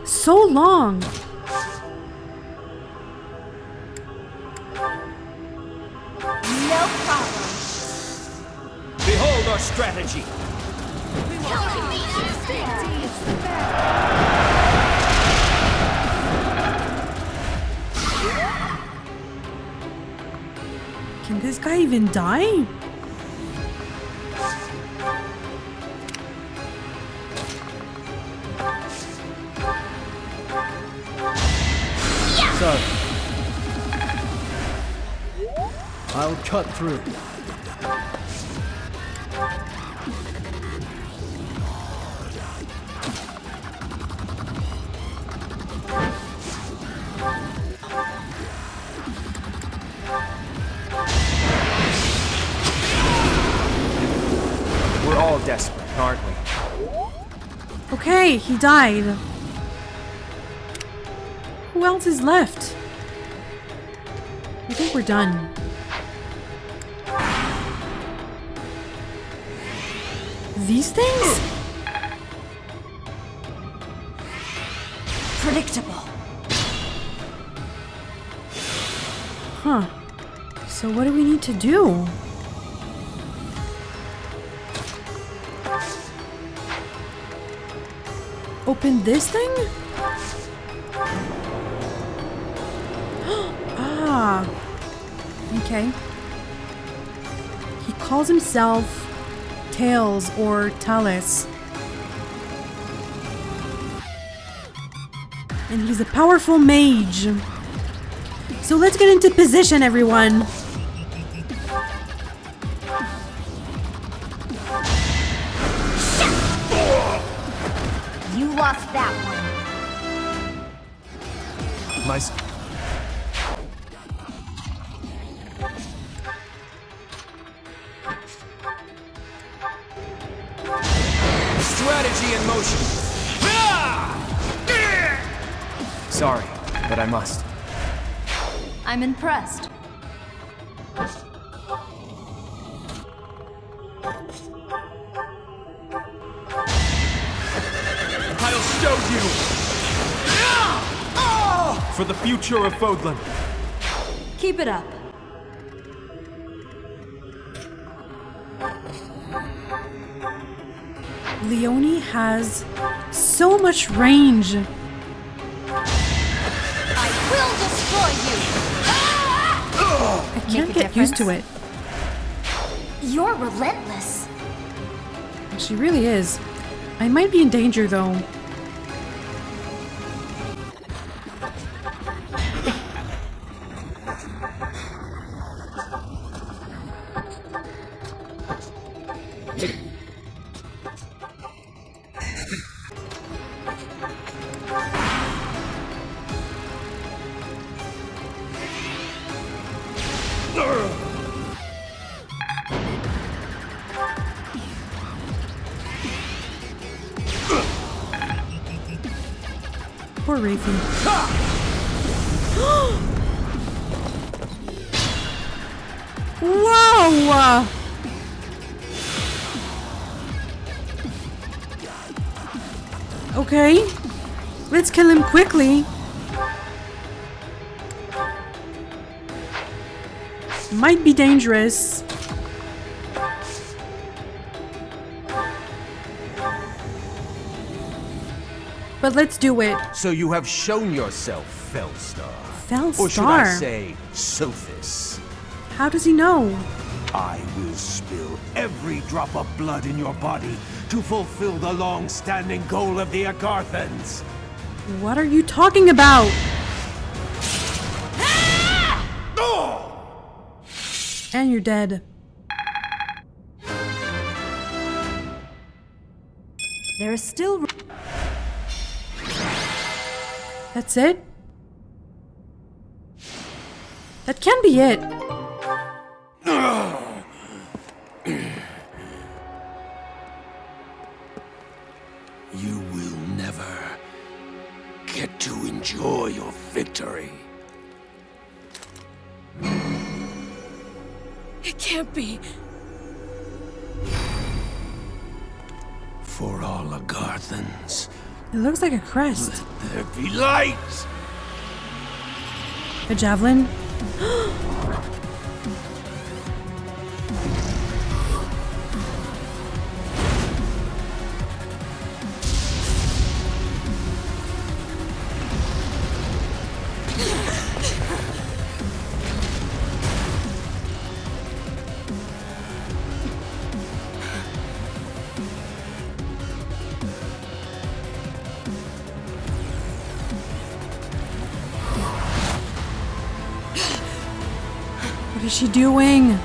so long. No problem. Behold our strategy. Can this guy even die? So, I'll cut through. We're all desperate, aren't we? Okay, he died. Who else is left? I think we're done. These things? Predictable. Huh. So what do we need to do? Open this thing? Ah. Okay. He calls himself Tails or Talus. And he's a powerful mage. So let's get into position, everyone. You lost that one. Strategy in motion. Sorry, but I must. I'm impressed. I'll show you! For the future of Fodlan. Keep it up. Leonie has so much range. I will destroy you! I can't get used to it. You're relentless. She really is. I might be in danger though. Poor Rafie. Whoa! Okay. Let's kill him quickly. Might be dangerous. But let's do it. So you have shown yourself, Felstar. Felstar? Or should I say, Sophis? How does he know? I will spill every drop of blood in your body to fulfill the long-standing goal of the Agarthans. What are you talking about? And you're dead. There is still... That's it? That can be it. You will never get to enjoy your victory. It can't be. For all Agarthans, It looks like a crest. there be light! A javelin? What is she doing?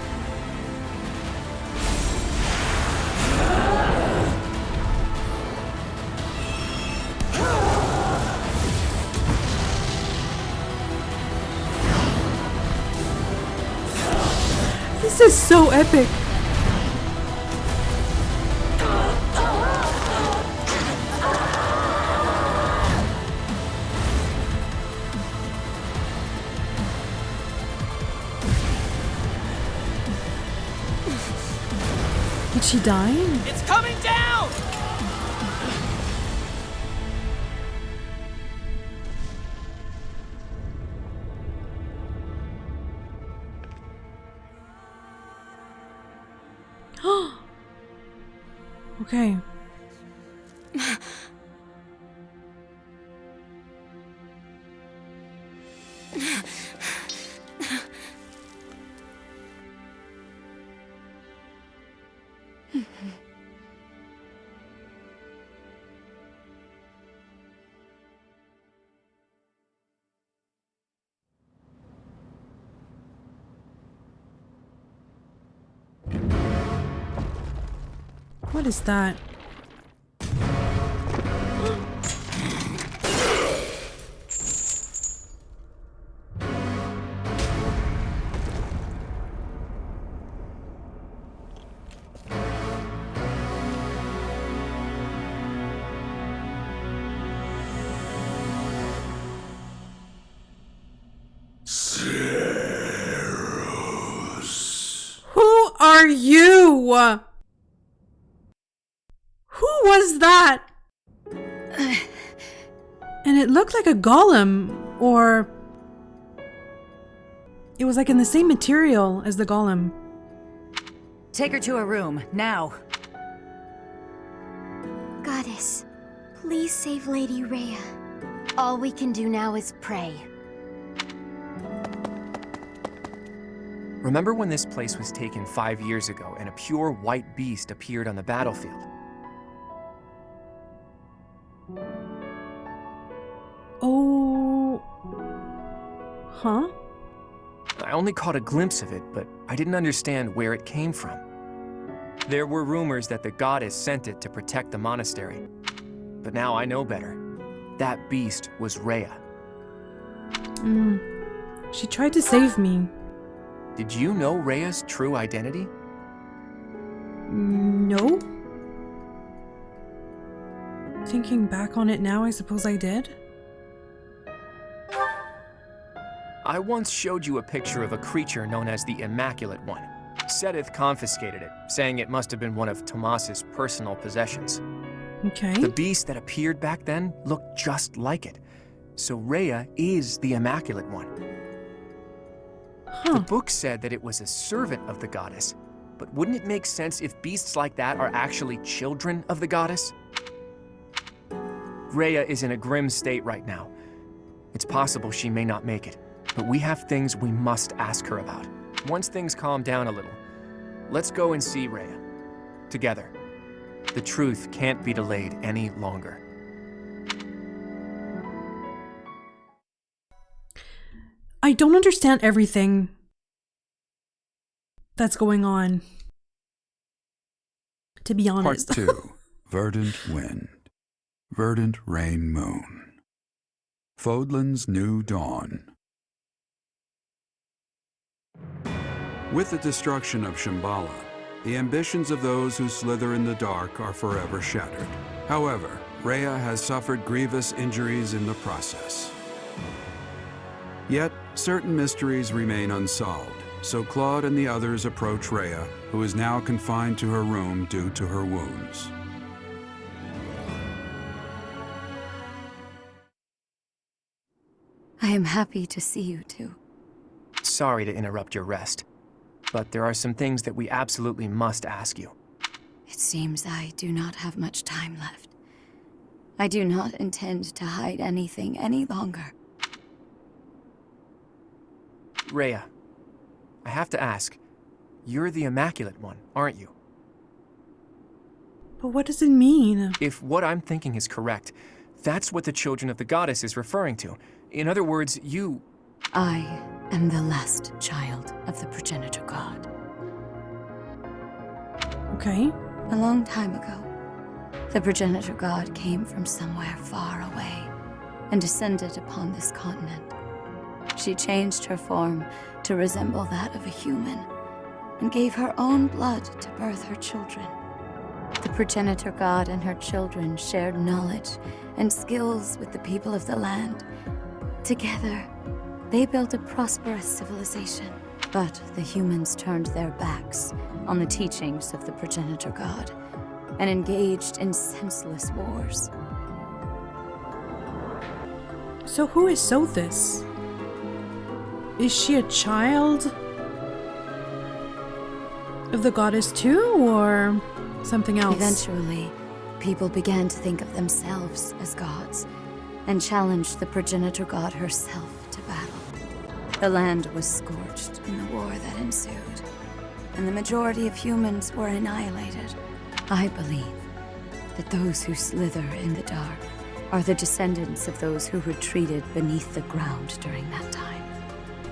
This is so epic. Did she die? It's coming down! Okay. What is that? Who are you? Who was that? And it looked like a golem, or it was like in the same material as the golem. Take her to her room, now. Goddess, please save Lady Rhea. All we can do now is pray. Remember when this place was taken 5 years ago and a pure white beast appeared on the battlefield? Oh. Huh? I only caught a glimpse of it, but I didn't understand where it came from. There were rumors that the goddess sent it to protect the monastery. But now I know better. That beast was Rhea. She tried to save me. Did you know Rhea's true identity? No. Thinking back on it now, I suppose I did. I once showed you a picture of a creature known as the Immaculate One. Sedith confiscated it, saying it must have been one of Tomas's personal possessions. Okay. The beast that appeared back then looked just like it. So Rhea is the Immaculate One. The book said that it was a servant of the goddess, but wouldn't it make sense if beasts like that are actually children of the goddess? Rhea is in a grim state right now. It's possible she may not make it, but we have things we must ask her about. Once things calm down a little, let's go and see Rhea. Together. The truth can't be delayed any longer. I don't understand everything that's going on, to be honest. Part 2. Verdant Wind. Verdant Rain Moon. Fodlan's New Dawn. With the destruction of Shambala, the ambitions of those who slither in the dark are forever shattered. However, Rhea has suffered grievous injuries in the process. Yet, certain mysteries remain unsolved, so Claude and the others approach Rhea, who is now confined to her room due to her wounds. I am happy to see you two. Sorry to interrupt your rest, but there are some things that we absolutely must ask you. It seems I do not have much time left. I do not intend to hide anything any longer. Rhea, I have to ask, you're the Immaculate One, aren't you? But what does it mean? If what I'm thinking is correct, that's what the Children of the Goddess is referring to. In other words, you... I am the last child of the progenitor god. Okay. A long time ago, the progenitor god came from somewhere far away and descended upon this continent. She changed her form to resemble that of a human and gave her own blood to birth her children. The progenitor god and her children shared knowledge and skills with the people of the land. Together, they built a prosperous civilization. But the humans turned their backs on the teachings of the progenitor god and engaged in senseless wars. So who is Sothis? Is she a child Of the goddess too, or something else? Eventually, people began to think of themselves as gods, and challenged the progenitor god herself to battle. The land was scorched in the war that ensued, and the majority of humans were annihilated. I believe that those who slither in the dark are the descendants of those who retreated beneath the ground during that time.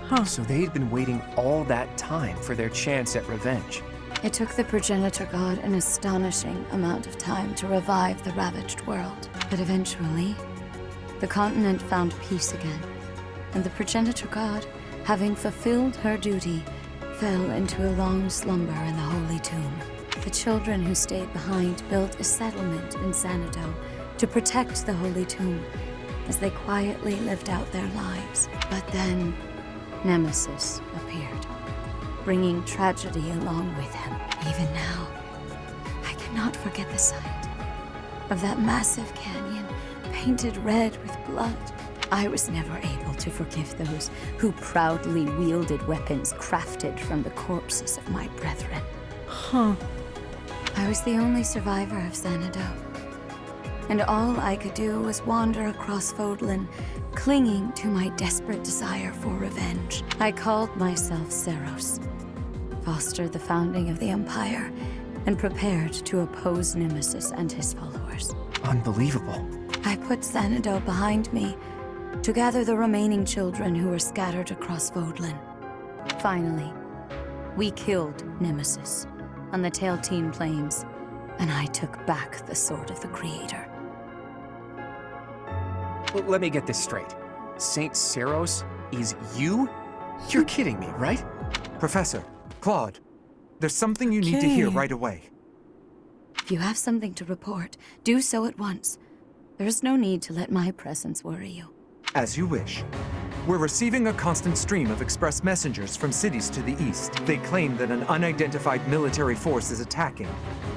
Huh. So they'd been waiting all that time for their chance at revenge. It took the progenitor god an astonishing amount of time to revive the ravaged world, but eventually, the continent found peace again, and the progenitor god, having fulfilled her duty, fell into a long slumber in the holy tomb. The children who stayed behind built a settlement in Xanadu to protect the holy tomb as they quietly lived out their lives. But then, Nemesis appeared, bringing tragedy along with him. Even now, I cannot forget the sight of that massive canyon painted red with blood. I was never able to forgive those who proudly wielded weapons crafted from the corpses of my brethren. Huh. I was the only survivor of Xanadu, and all I could do was wander across Fodlan, clinging to my desperate desire for revenge. I called myself Seros, fostered the founding of the Empire, and prepared to oppose Nemesis and his followers. Unbelievable. I put Xanadu behind me to gather the remaining children who were scattered across Fodlan. Finally, we killed Nemesis on the Tailtean Plains, and I took back the Sword of the Creator. Let me get this straight. Saint Seros is you? You're kidding me, right? Professor, Claude, there's something you need to hear right away. If you have something to report, do so at once. There is no need to let my presence worry you. As you wish. We're receiving a constant stream of express messengers from cities to the east. They claim that an unidentified military force is attacking,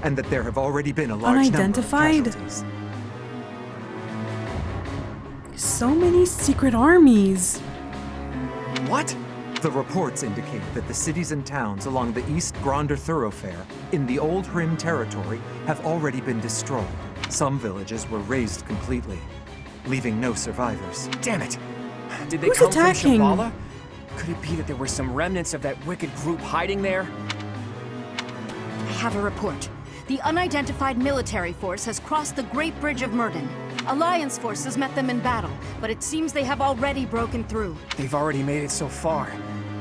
and that there have already been a large number of casualties. So many secret armies. What? The reports indicate that the cities and towns along the East Gronder Thoroughfare in the Old Rim territory have already been destroyed. Some villages were razed completely, leaving no survivors. Damn it! Did they Who's come attacking? from Shambala? Could it be that there were some remnants of that wicked group hiding there? I have a report. The unidentified military force has crossed the Great Bridge of Murden. Alliance forces met them in battle, but it seems they have already broken through. They've already made it so far.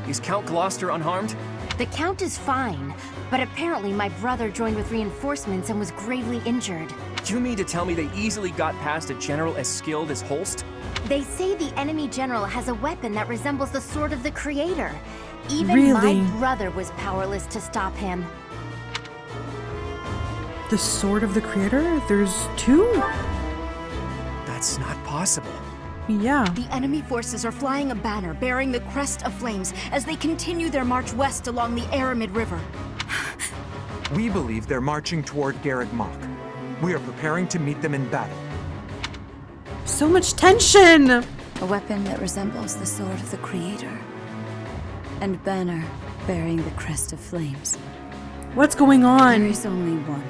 Is Count Gloucester unharmed? The Count is fine, but apparently my brother joined with reinforcements and was gravely injured. Do you mean to tell me they easily got past a general as skilled as Holst? They say the enemy general has a weapon that resembles the Sword of the Creator. Even my brother was powerless to stop him. The Sword of the Creator? There's two? That's not possible. Yeah. The enemy forces are flying a banner bearing the crest of flames as they continue their march west along the Aramid River. We believe they're marching toward Garreg Mach. We are preparing to meet them in battle. So much tension! A weapon that resembles the Sword of the Creator. And banner bearing the crest of flames. What's going on? There is only one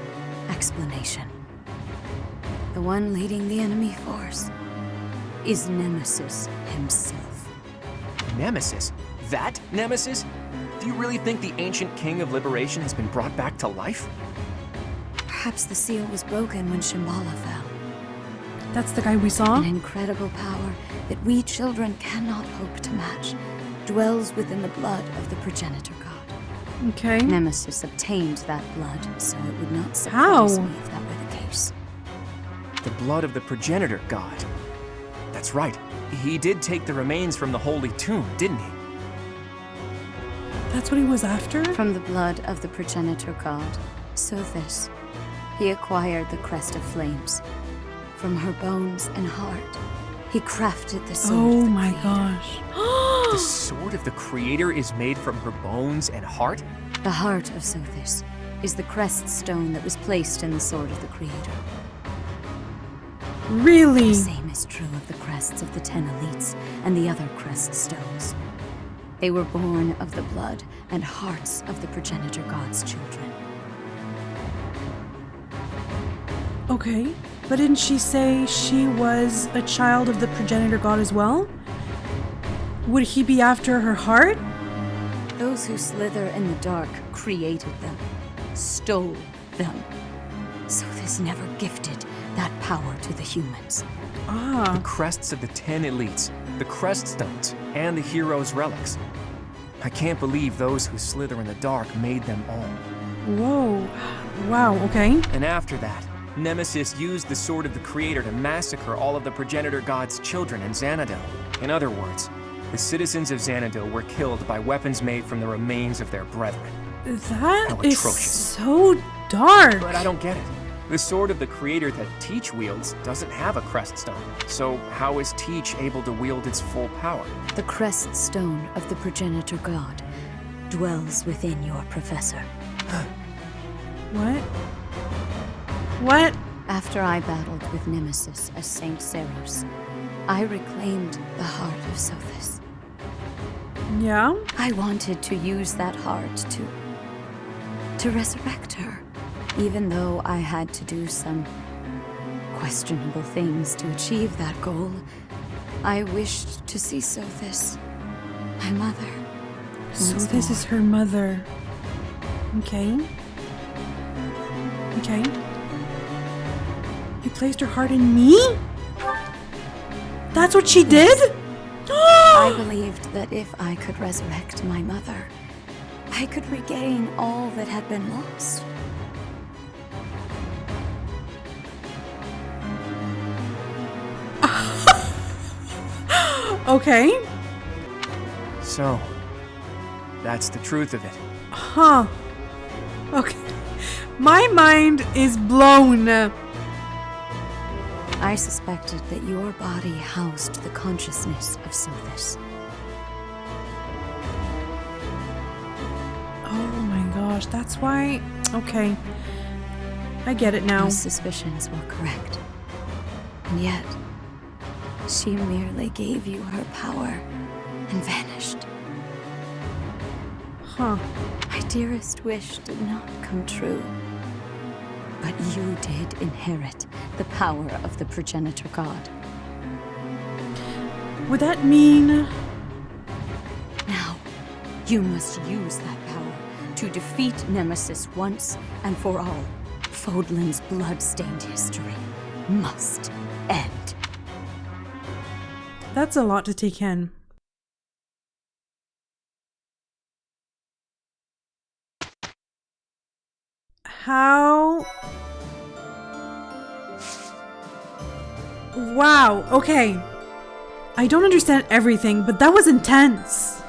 explanation. The one leading the enemy force is Nemesis himself. Nemesis? That Nemesis? Do you really think the ancient king of liberation has been brought back to life? Perhaps the seal was broken when Shambala fell. That's the guy we saw? An incredible power that we children cannot hope to match dwells within the blood of the progenitor god. Okay. Nemesis obtained that blood, so it would not surprise me if that were the case. The blood of the progenitor god. That's right. He did take the remains from the holy tomb, didn't he? That's what he was after? From the blood of the progenitor god, Sothis, he acquired the crest of flames. From her bones and heart, he crafted the sword of the my Creator. gosh. The sword of the Creator is made from her bones and heart? The heart of Sothis is the crest stone that was placed in the sword of the Creator. Really? The same is true of the crests of the 10 elites and the other crest stones. They were born of the blood and hearts of the progenitor god's children. Okay, but didn't she say she was a child of the progenitor god as well? Would he be after her heart? Those who slither in the dark created them, stole them. Sothis never gifted that power to the humans. The crests of the 10 elites, the crest stones, and the heroes' relics. I can't believe those who slither in the dark made them all. Whoa. Wow, okay. And after that, Nemesis used the sword of the Creator to massacre all of the progenitor god's children in Xanadu. In other words, the citizens of Xanadu were killed by weapons made from the remains of their brethren. That How is atrocious. so dark. But I don't get it. The sword of the Creator that Teach wields doesn't have a crest stone. So how is Teach able to wield its full power? The crest stone of the progenitor god dwells within your professor. What? What? After I battled with Nemesis as Saint Seros, I reclaimed the heart of Sothis. Yeah? I wanted to use that heart to resurrect her, even though I had to do some questionable things to achieve that goal. I wished to see Sothis, my mother. Sothis is her mother. Okay. Okay. You placed her heart in me? That's what she did? I believed that if I could resurrect my mother, I could regain all that had been lost. Okay. So, that's the truth of it. Huh. Okay. My mind is blown. I suspected that your body housed the consciousness of Sothis. Oh my gosh, that's why. Okay. I get it now. Those suspicions were correct. And yet, she merely gave you her power and vanished. Huh. My dearest wish did not come true. But you did inherit the power of the progenitor god. Would that mean... Now, you must use that power to defeat Nemesis once and for all. Fodlan's blood-stained history must end. That's a lot to take in. How... Wow, okay. I don't understand everything, but that was intense.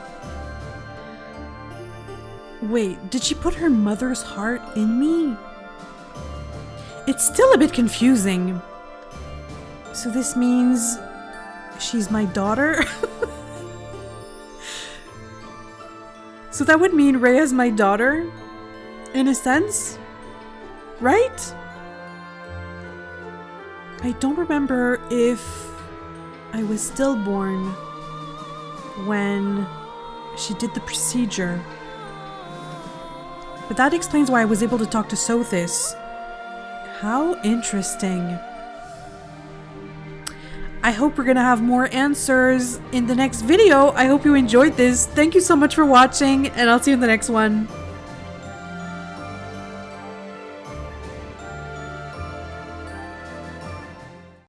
Wait, did she put her mother's heart in me? It's still a bit confusing. So this means she's my daughter? So that would mean Rhea's my daughter? In a sense? Right? I don't remember if I was stillborn when she did the procedure. But that explains why I was able to talk to Sothis. How interesting. I hope we're gonna have more answers in the next video. I hope you enjoyed this. Thank you so much for watching, and I'll see you in the next one.